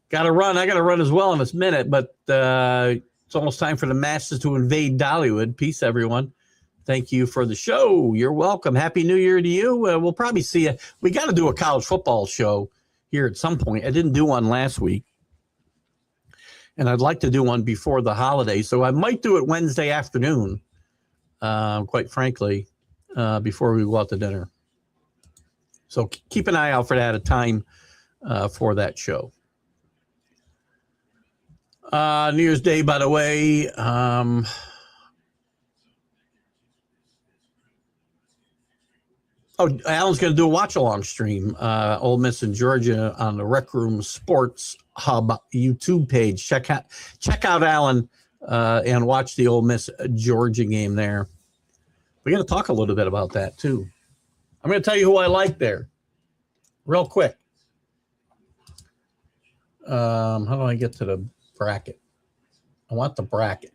Got to run. I got to run as well in this minute, but it's almost time for the masses to invade Dollywood. Peace, everyone. Thank you for the show. You're welcome. Happy New Year to you. We'll probably see you. We got to do a college football show here at some point. I didn't do one last week, and I'd like to do one before the holidays. So I might do it Wednesday afternoon, quite frankly, before we go out to dinner. So keep an eye out for that, a time for that show. New Year's Day, by the way. Alan's going to do a watch-along stream, Ole Miss and Georgia on the Rec Room Sports Hub YouTube page. Check out Alan and watch the Ole Miss Georgia game there. We're going to talk a little bit about that, too. I'm going to tell you who I like there real quick. How do I get to the bracket? I want the bracket.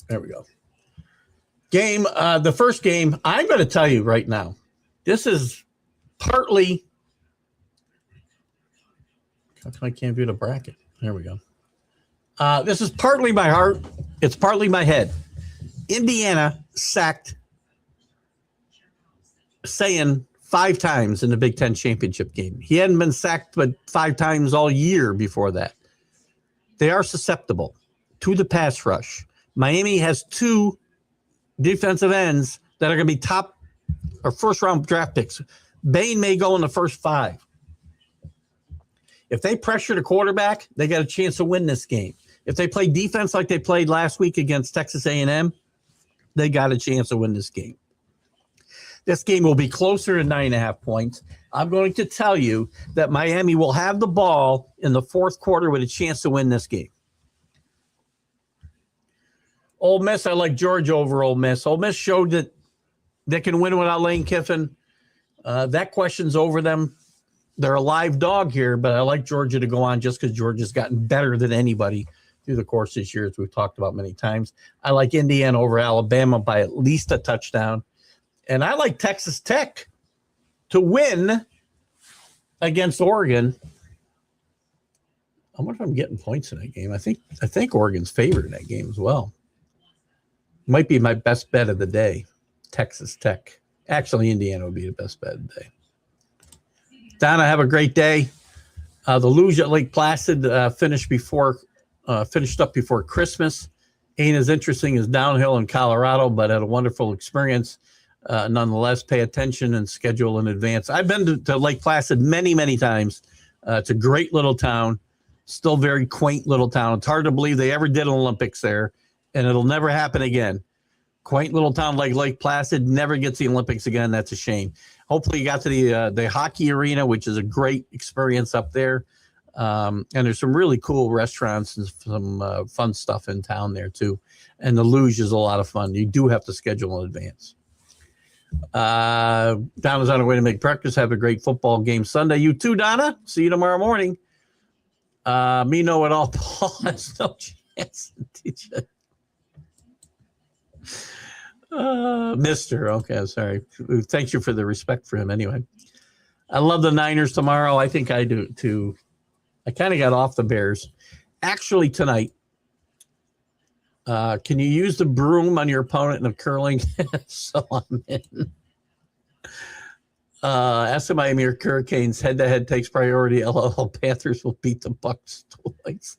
There we go. Game, the first game, I'm going to tell you right now, this is partly, how come I can't view the bracket? There we go. This is partly my heart. It's partly my head. Indiana sacked Sayan 5 times in the Big Ten championship game. He hadn't been sacked but 5 times all year before that. They are susceptible to the pass rush. Miami has 2 defensive ends that are going to be top or first-round draft picks. Bain may go in the first 5. If they pressure the quarterback, they got a chance to win this game. If they play defense like they played last week against Texas A&M, they got a chance to win this game. This game will be closer to 9.5 points. I'm going to tell you that Miami will have the ball in the fourth quarter with a chance to win this game. Ole Miss, I like Georgia over Ole Miss. Ole Miss showed that they can win without Lane Kiffin. That question's over them. They're a live dog here, but I like Georgia to go on just because Georgia's gotten better than anybody through the course this year, as we've talked about many times. I like Indiana over Alabama by at least a touchdown. And I like Texas Tech to win against Oregon. I wonder if I'm getting points in that game. I think Oregon's favored in that game as well. Might be my best bet of the day, Texas Tech. Actually, Indiana would be the best bet of the day. Donna, have a great day. The luge at Lake Placid finished up before Christmas. Ain't as interesting as downhill in Colorado, but had a wonderful experience. Nonetheless, pay attention and schedule in advance. I've been to Lake Placid many, many times. It's a great little town, still very quaint little town. It's hard to believe they ever did an Olympics there, and it'll never happen again. Quaint little town like Lake Placid never gets the Olympics again. That's a shame. Hopefully you got to the hockey arena, which is a great experience up there. And there's some really cool restaurants and some fun stuff in town there too. And the luge is a lot of fun. You do have to schedule in advance. Donna's on her way to make breakfast. Have a great football game Sunday. You too, Donna. See you tomorrow morning. Me know it all. Paul has no chance. Mister. Okay, sorry. Thank you for the respect for him anyway. I love the Niners tomorrow. I think I do too. I kind of got off the Bears. Actually, tonight, can you use the broom on your opponent in a curling? So I'm in. Miami Hurricanes head-to-head takes priority. LOL Panthers will beat the Bucks twice.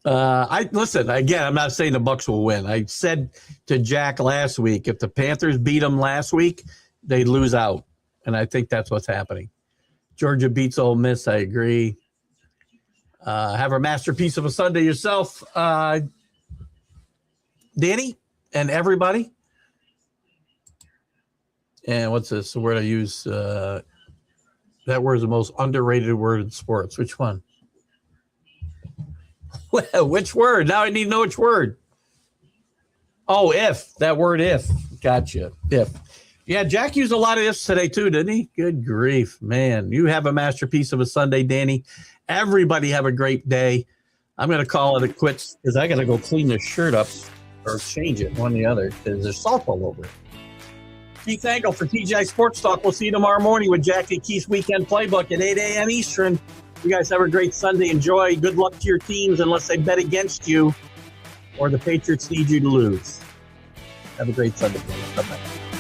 Listen, again, I'm not saying the Bucks will win. I said to Jack last week, if the Panthers beat them last week, they'd lose out. And I think that's what's happening. Georgia beats Ole Miss. I agree. Have a masterpiece of a Sunday yourself, Danny, and everybody. And what's this? The word I use? That word is the most underrated word in sports. Which one? Which word? Now I need to know which word. Oh, if. That word if. Gotcha. If. Yeah, Jack used a lot of ifs today too, didn't he? Good grief, man. You have a masterpiece of a Sunday, Danny. Everybody have a great day. I'm going to call it a quits because I got to go clean this shirt up or change it, one or the other, because there's salt all over it. Keith Engle for TGI Sports Talk. We'll see you tomorrow morning with Jackie Keith's Weekend Playbook at 8 a.m. Eastern. You guys have a great Sunday. Enjoy. Good luck to your teams unless they bet against you or the Patriots need you to lose. Have a great Sunday. Bye-bye.